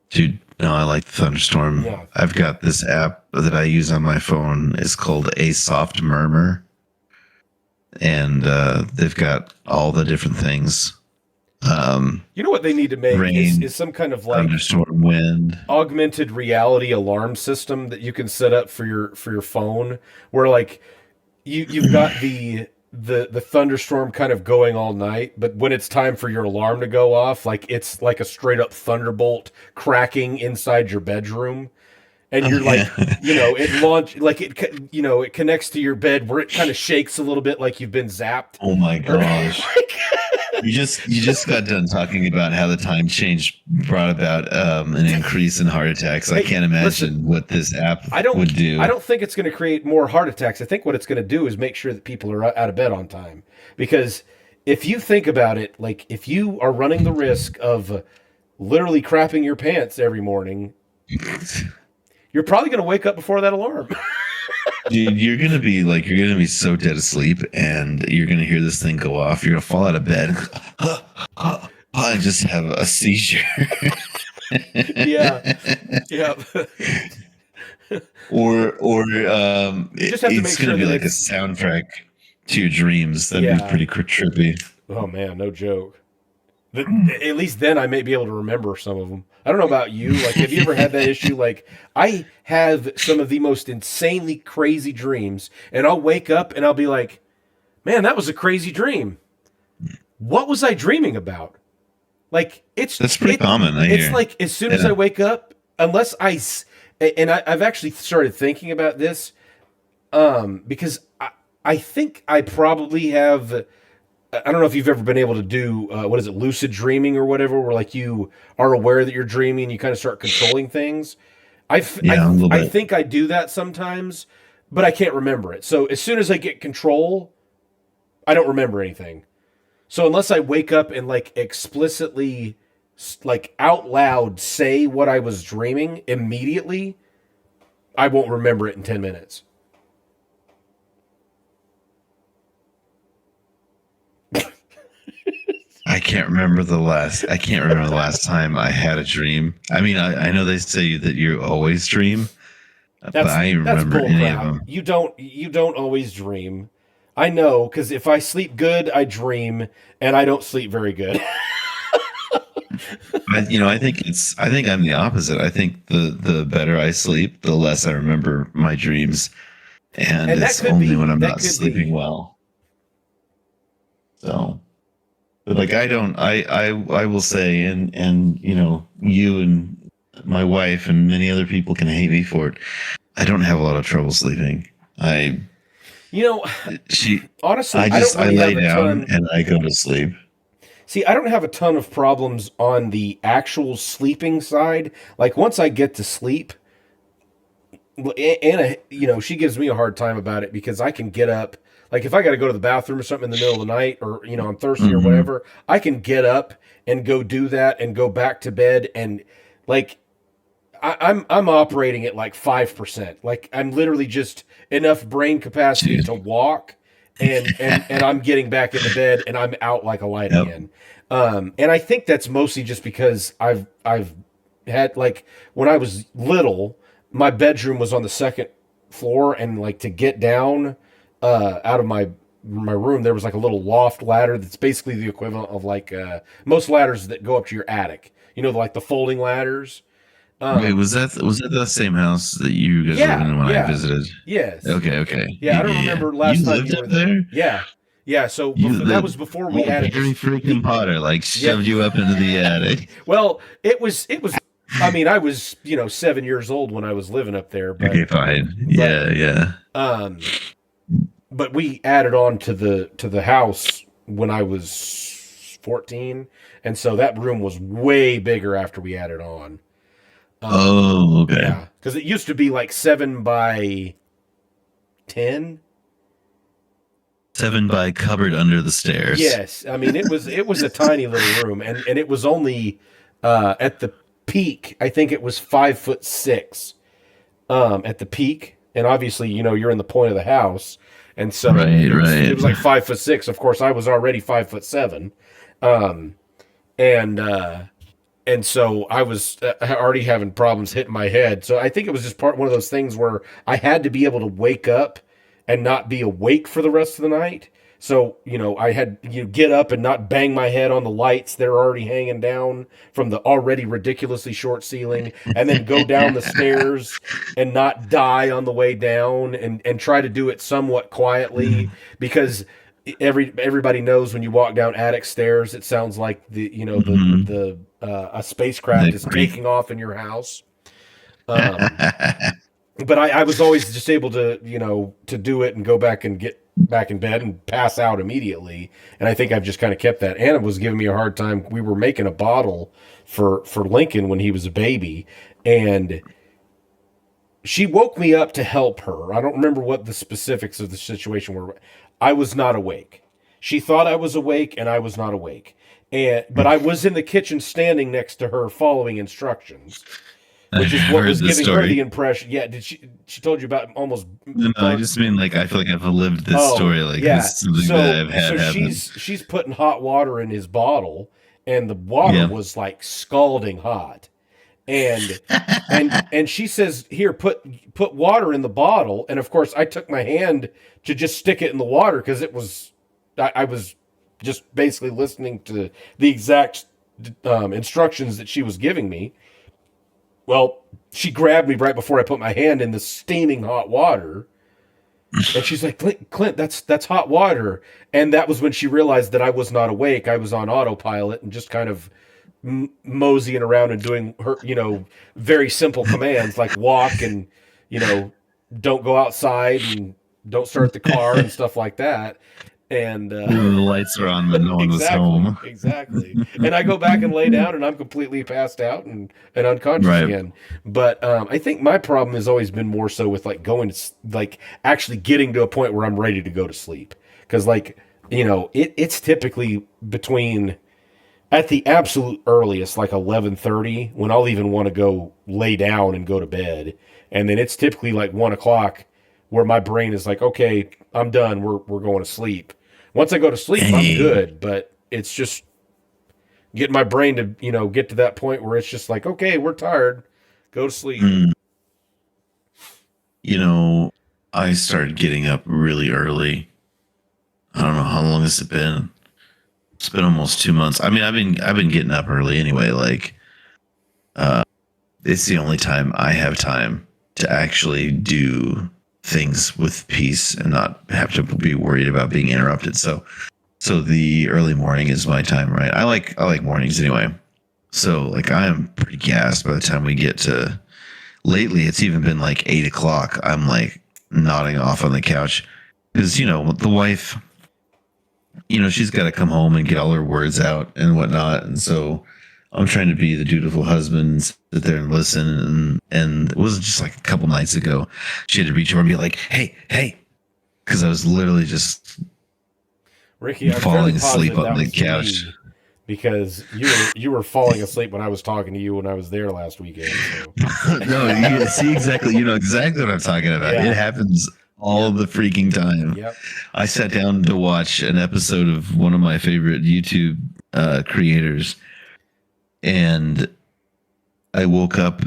Dude, no, I like the thunderstorm. Yeah. I've got this app that I use on my phone. It's called A Soft Murmur. And they've got all the different things. You know what they need to make is some kind of like thunderstorm, wind, augmented reality alarm system that you can set up for your phone, where like you've got the thunderstorm kind of going all night, but when it's time for your alarm to go off, like it's like a straight up thunderbolt cracking inside your bedroom. And you're like, it connects to your bed where it kind of shakes a little bit like you've been zapped. Oh my gosh. You just got done talking about how the time change brought about an increase in heart attacks. I can't imagine what this app would do. I don't think it's going to create more heart attacks. I think what it's going to do is make sure that people are out of bed on time. Because if you think about it, like if you are running the risk of literally crapping your pants every morning, you're probably going to wake up before that alarm. Dude, you're gonna be so dead asleep, and you're gonna hear this thing go off. You're gonna fall out of bed and just have a seizure. Yeah. Or just have to make it's sure gonna be that like a soundtrack to your dreams. That'd be pretty trippy. Oh man, no joke. At least then I may be able to remember some of them. I don't know about you. Like, have you ever had that issue? Like, I have some of the most insanely crazy dreams, and I'll wake up and I'll be like, man, that was a crazy dream. What was I dreaming about? Like, that's pretty common. It's like, as soon as I wake up, unless I've actually started thinking about this, because I think I probably have. I don't know if you've ever been able to do, what is it, lucid dreaming or whatever, where like you are aware that you're dreaming and you kind of start controlling things. I think I do that sometimes, but I can't remember it. So as soon as I get control, I don't remember anything. So unless I wake up and like explicitly, like out loud say what I was dreaming immediately, I won't remember it in 10 minutes. I can't remember the last time I had a dream. I mean, I know they say that you always dream, but I remember any of them. You don't always dream. I know, because if I sleep good, I dream, and I don't sleep very good. I think I'm the opposite. I think the better I sleep, the less I remember my dreams, and it's only when I'm not sleeping well. So. But like I will say, and you know, you and my wife and many other people can hate me for it. I don't have a lot of trouble sleeping. Honestly, I lay down and I go to sleep. See, I don't have a ton of problems on the actual sleeping side. Like once I get to sleep, Anna, she gives me a hard time about it because I can get up. Like if I got to go to the bathroom or something in the middle of the night, or I'm thirsty or whatever, I can get up and go do that and go back to bed. And like I'm operating at like 5%. Like I'm literally just enough brain capacity to walk, and I'm getting back into bed and I'm out like a light again. And I think that's mostly just because I've had, like, when I was little, my bedroom was on the second floor, and like to get down out of my room, there was like a little loft ladder that's basically the equivalent of like most ladders that go up to your attic. Like the folding ladders. Wait, was that the same house that you guys lived in when I visited? Yes. Okay. Yeah, I don't remember last time you lived up there. Yeah. So that was before we added Harry freaking Potter shoved you up into the attic. Well, it was. I mean, I was 7 years old when I was living up there. But, okay, fine. Yeah. But we added on to the house when I was 14, and so that room was way bigger after we added on. Okay. Yeah, because it used to be like 7 by 10. 7 by cupboard under the stairs. Yes, I mean it was a tiny little room, and it was only at the peak. I think it was 5'6" at the peak, and obviously you're in the point of the house. And so it was like 5'6". Of course, I was already 5'7", and so I was already having problems hitting my head. So I think it was just one of those things where I had to be able to wake up and not be awake for the rest of the night. So I had get up and not bang my head on the lights that are already hanging down from the already ridiculously short ceiling, and then go down the stairs and not die on the way down, and try to do it somewhat quietly, because everybody knows when you walk down attic stairs, it sounds like a spacecraft is taking off in your house. But I was always just able to to do it and go back and get back in bed and pass out immediately. And I think I've just kind of kept that. Anna was giving me a hard time. We were making a bottle for Lincoln when he was a baby, and she woke me up to help her. I don't remember what the specifics of the situation were. I was not awake. She thought I was awake, and I was not awake. But I was in the kitchen standing next to her following instructions, which is what was giving her the impression. Yeah, she told you about almost? No, I just mean like I feel like I've lived this story. Like this is something that I've had happen. She's putting hot water in his bottle, and the water was like scalding hot. And she says, "Here, put water in the bottle." And of course, I took my hand to just stick it in the water because I was just basically listening to the exact instructions that she was giving me. Well, she grabbed me right before I put my hand in the steaming hot water, and she's like, "Clint, that's hot water." And that was when she realized that I was not awake. I was on autopilot and just kind of moseying around and doing her, very simple commands like walk and, don't go outside and don't start the car and stuff like that. And the lights are on, but no one was home. Exactly. And I go back and lay down, and I'm completely passed out and unconscious again. But I think my problem has always been more so with actually getting to a point where I'm ready to go to sleep. Because it's typically between, at the absolute earliest, like 11:30, when I'll even want to go lay down and go to bed. And then it's typically like 1 o'clock where my brain is like, okay, I'm done. We're going to sleep. Once I go to sleep, I'm good. But it's just getting my brain to, get to that point where it's just like, okay, we're tired. Go to sleep. I started getting up really early. I don't know how long has it been. It's been almost 2 months. I mean, I've been getting up early anyway. Like, it's the only time I have time to actually do things with peace and not have to be worried about being interrupted. So the early morning is my time, right? I like mornings anyway. So like I am pretty gassed by the time we get to. Lately, it's even been like 8 o'clock. I'm like nodding off on the couch because the wife. She's got to come home and get all her words out and whatnot. And so I'm trying to be the dutiful husband, sit there and listen. And it was just like a couple nights ago, she had to reach over and be like, hey, because I was literally just Ricky, falling asleep on the couch. Because you were falling asleep when I was talking to you when I was there last weekend. So. No, you see exactly, exactly what I'm talking about. Yeah. It happens all the freaking time. Yep. I sat down to watch an episode of one of my favorite YouTube creators, and I woke up.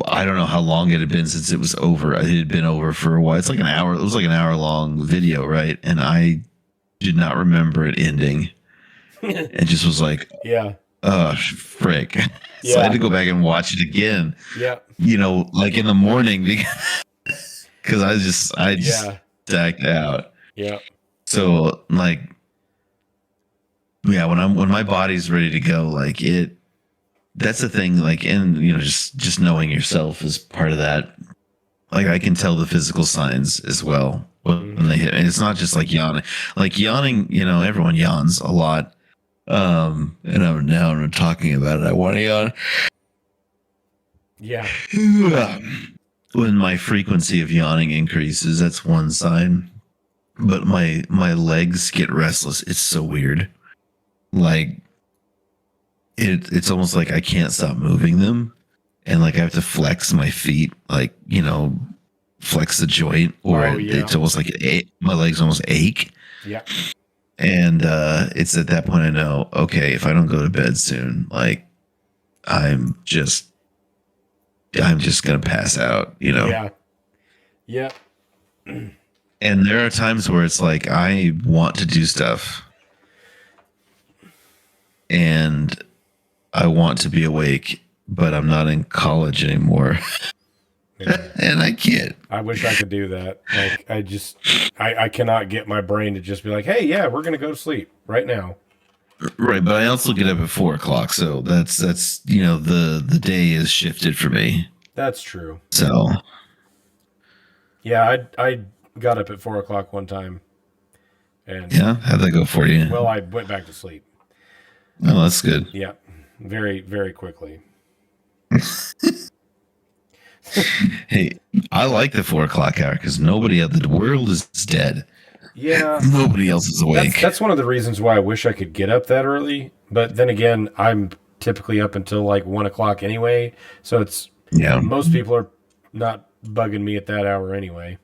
I don't know how long it had been since it was over. It had been over for a while. It's like an hour. It was like an hour-long video, right? And I did not remember it ending. It just was like, oh, frick. So I had to go back and watch it again. Yeah. Like in the morning because I just stacked out. Yeah. So like, when my body's ready to go, like that's the thing. Like, and just knowing yourself is part of that. Like I can tell the physical signs as well when they hit. And it's not just like yawning. Like yawning, everyone yawns a lot. And I'm talking about it. I want to yawn. Yeah. When my frequency of yawning increases, that's one sign. But my legs get restless. It's so weird. Like it's almost like I can't stop moving them, and like I have to flex my feet, like flex the joint, or it's almost like my legs almost ache. Yeah. And it's at that point I know, okay, if I don't go to bed soon, like I'm just gonna pass out, Yeah. Yeah. And there are times where it's like I want to do stuff and I want to be awake, but I'm not in college anymore. Yeah. And I can't. I wish I could do that. Like I cannot get my brain to just be like, hey, yeah, we're gonna go to sleep right now. Right, but I also get up at 4 o'clock, so that's the day is shifted for me. That's true. So yeah, I got up at 4 o'clock one time. And Yeah, how'd that go for you? well, I went back to sleep. Oh, that's good. Yeah, very, very quickly. Hey, I like the 4 o'clock hour because nobody at the world is dead. Yeah. Nobody else is awake. That's one of the reasons why I wish I could get up that early. But then again, I'm typically up until like 1 o'clock anyway. So it's, most people are not bugging me at that hour anyway.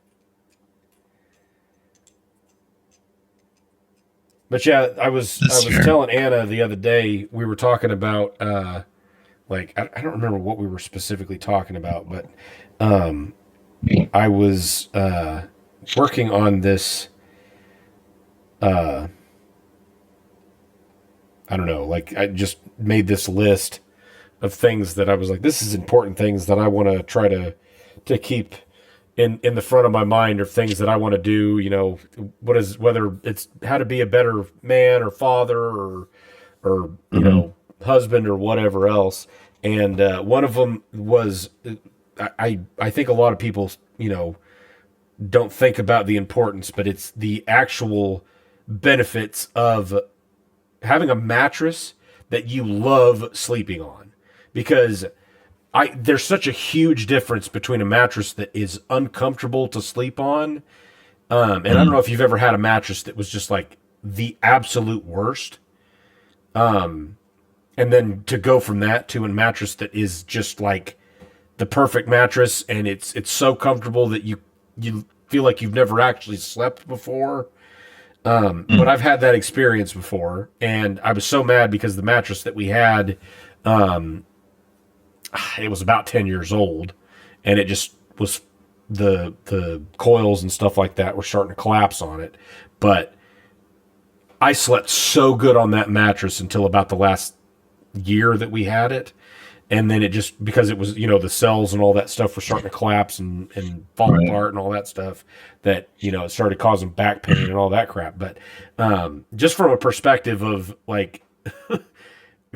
But yeah, I was telling Anna the other day, we were talking about, like, I don't remember what we were specifically talking about, but I was working on this, I don't know, like I just made this list of things that I was like, this is important things that I want to try to keep in the front of my mind, or things that I want to do, you know, whether it's how to be a better man or father or you know, husband or whatever else. And one of them was, I think a lot of people, you know, don't think about the importance, but it's the actual benefits of having a mattress that you love sleeping on. Because there's such a huge difference between a mattress that is uncomfortable to sleep on. And I don't know if you've ever had a mattress that was just like the absolute worst. And then to go from that to a mattress that is just like the perfect mattress, and it's so comfortable that you feel like you've never actually slept before. But I've had that experience before, and I was so mad because the mattress that we had, it was about 10 years old, and it just was, the coils and stuff like that were starting to collapse on it. But I slept so good on that mattress until about the last year that we had it. And then it just, because it was, you know, the cells and all that stuff were starting to collapse and fall apart and all that stuff, that, you know, it started causing back pain and all that crap. But just from a perspective of like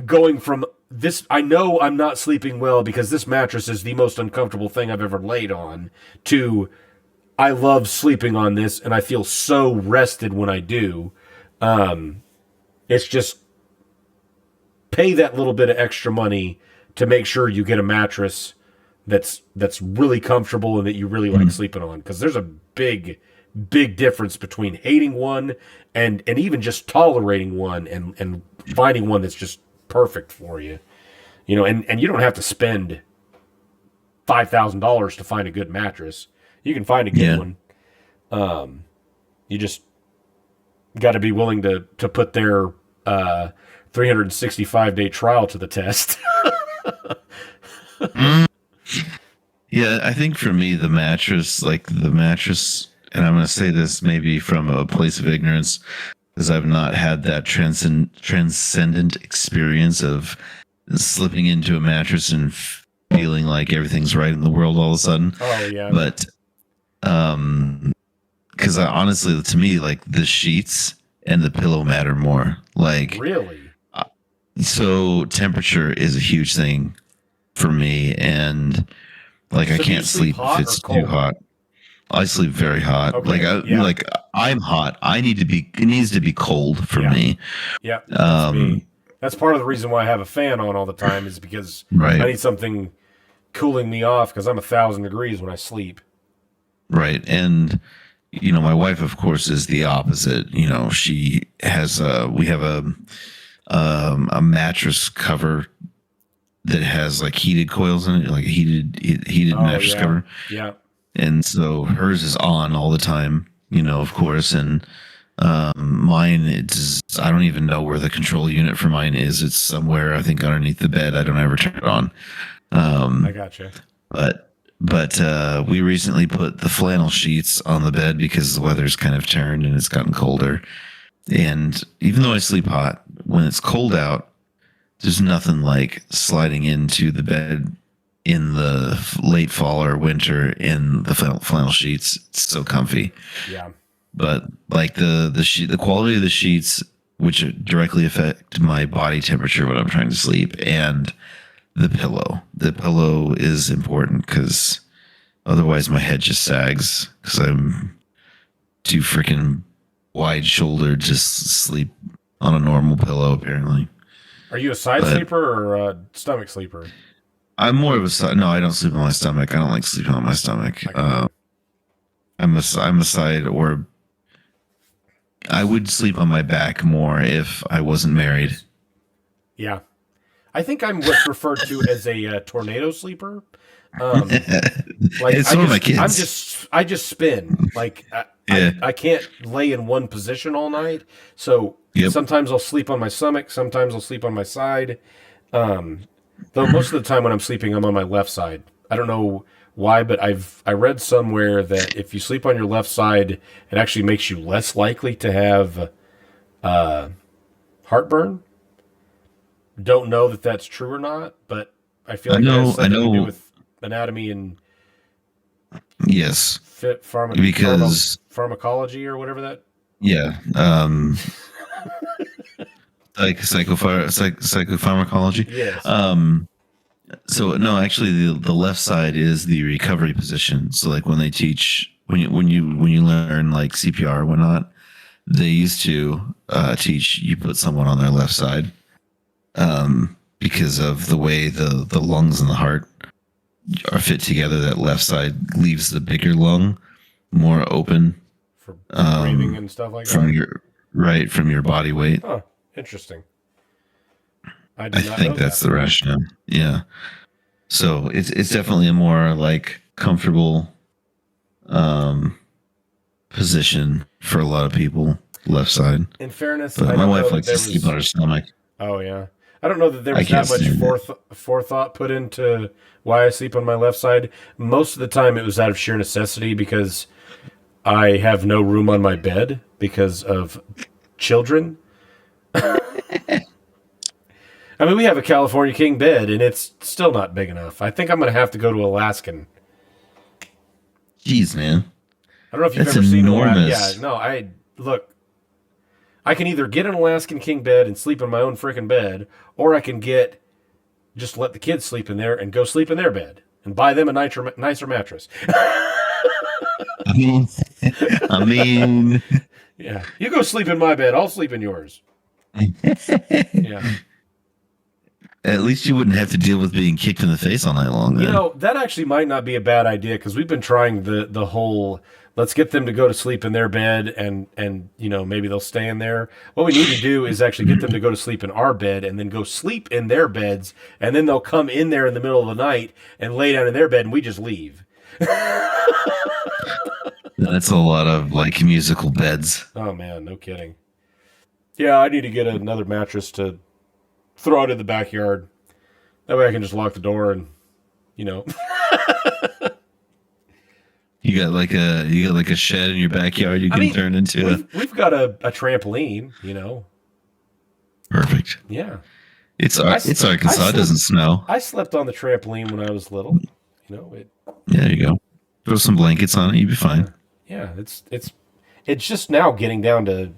going from this, I know I'm not sleeping well because this mattress is the most uncomfortable thing I've ever laid on, to I love sleeping on this and I feel so rested when I do. It's just pay that little bit of extra money to make sure you get a mattress that's really comfortable and that you really like sleeping on. Because there's a big difference between hating one and even just tolerating one and finding one that's just perfect for you. You know, and you don't have to spend $5,000 to find a good mattress. You can find a good one. You just got to be willing to put their 365-day trial to the test. Yeah, I think for me, the mattress, and I'm going to say this maybe from a place of ignorance, because I've not had that transcendent experience of slipping into a mattress and feeling like everything's right in the world all of a sudden. Oh, yeah. But, because honestly, to me, like the sheets and the pillow matter more. Like, really? So temperature is a huge thing for me, and like so I can't sleep if it's too hot. I sleep very hot. Okay. Like I'm hot. It needs to be cold for me. Yeah. That's me. That's part of the reason why I have a fan on all the time, is because I need something cooling me off, because I'm 1,000 degrees when I sleep. Right. And you know, my wife, of course, is the opposite. You know, she has we have a mattress cover that has like heated coils in it, like a heated mattress cover. Yeah. And so hers is on all the time, you know, of course. And mine, I don't even know where the control unit for mine is. It's somewhere, I think, underneath the bed. I don't ever turn it on. I gotcha. But we recently put the flannel sheets on the bed because the weather's kind of turned and it's gotten colder. And even though I sleep hot, when it's cold out, there's nothing like sliding into the bed in the late fall or winter in the flannel sheets. It's so comfy. Yeah. But like the quality of the sheets, which directly affect my body temperature when I'm trying to sleep, and the pillow. The pillow is important because otherwise my head just sags because I'm too freaking wide shouldered. Just sleep on a normal pillow, apparently. Are you a side sleeper or a stomach sleeper? I'm more of a side. No, I don't sleep on my stomach. I don't like sleeping on my stomach. I'm a side, or I would sleep on my back more if I wasn't married. Yeah. I think I'm what's referred to as a tornado sleeper. Like it's one of my kids. I just spin. Like I can't lay in one position all night. So sometimes I'll sleep on my stomach. Sometimes I'll sleep on my side. Though most of the time when I'm sleeping, I'm on my left side. I don't know why, but I read somewhere that if you sleep on your left side, it actually makes you less likely to have heartburn. Don't know that that's true or not, but I feel like it has something to do with anatomy and pharmacology or whatever that. Yeah. Like psychopharmacology. Yes. So no, actually the left side is the recovery position. So like when they teach, when you learn like CPR or whatnot, they used to teach you put someone on their left side, because of the way the lungs and the heart are fit together. That left side leaves the bigger lung more open for breathing and stuff like that. From your body weight. Huh. Interesting. I think that's the rationale. Yeah. So it's definitely a more like comfortable position for a lot of people, left side. In fairness, but my wife likes to sleep on her stomach. Oh yeah. I don't know that there was that much forethought put into why I sleep on my left side. Most of the time it was out of sheer necessity because I have no room on my bed because of children. I mean, we have a California king bed, and it's still not big enough. I think I'm going to have to go to Alaskan. Jeez, man. I don't know if you've ever seen Alaskan. Yeah, no, look. I can either get an Alaskan king bed and sleep in my own freaking bed, or I can just let the kids sleep in there and go sleep in their bed and buy them a nicer mattress. I mean, yeah, you go sleep in my bed. I'll sleep in yours. Yeah. At least you wouldn't have to deal with being kicked in the face all night long. Then. You know, that actually might not be a bad idea because we've been trying the whole, let's get them to go to sleep in their bed and maybe they'll stay in there. What we need to do is actually get them to go to sleep in our bed and then go sleep in their beds, and then they'll come in there in the middle of the night and lay down in their bed and we just leave. That's a lot of like musical beds. Oh man, no kidding. Yeah, I need to get another mattress to throw it in the backyard. That way I can just lock the door and, You got like a shed in your backyard you can turn into. We've got a trampoline, Perfect. Yeah. It's Arkansas. It doesn't snow. I slept on the trampoline when I was little. Yeah, there you go. Throw some blankets on it, you'll be fine. Yeah, it's just now getting down to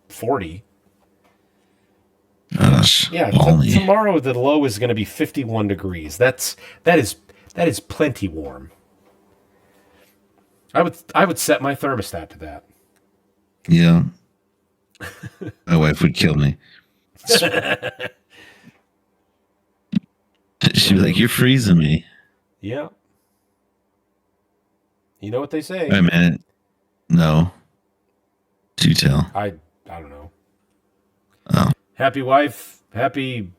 40. Yeah, tomorrow the low is going to be 51 degrees. That is plenty warm. I would set my thermostat to that. Yeah. My wife would kill me. She'd be like, "You're freezing me." Yeah. You know what they say? I mean, no. Do tell. I don't know. Oh. Happy wife, happy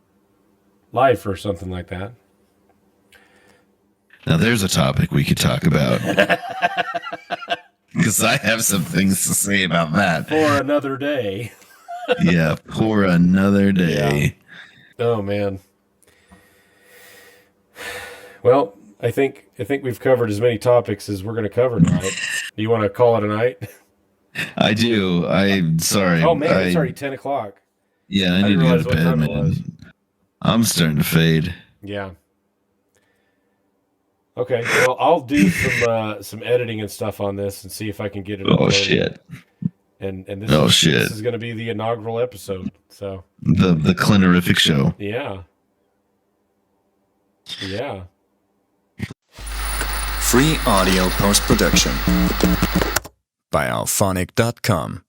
life, or something like that. Now there's a topic we could talk about. Because I have some things to say about that. For another day. Yeah, for another day. Yeah. Oh man. Well, I think we've covered as many topics as we're going to cover tonight. Do you want to call it a night? I do. I'm sorry. Oh man, it's already 10 o'clock. Yeah, I need to go to bed, man. I'm starting to fade. Yeah. Okay, well, I'll do some editing and stuff on this and see if I can get it. Oh shit! And this is going to be the inaugural episode. So the Clinterific Show. Yeah. Yeah. Free audio post production by alphonic.com.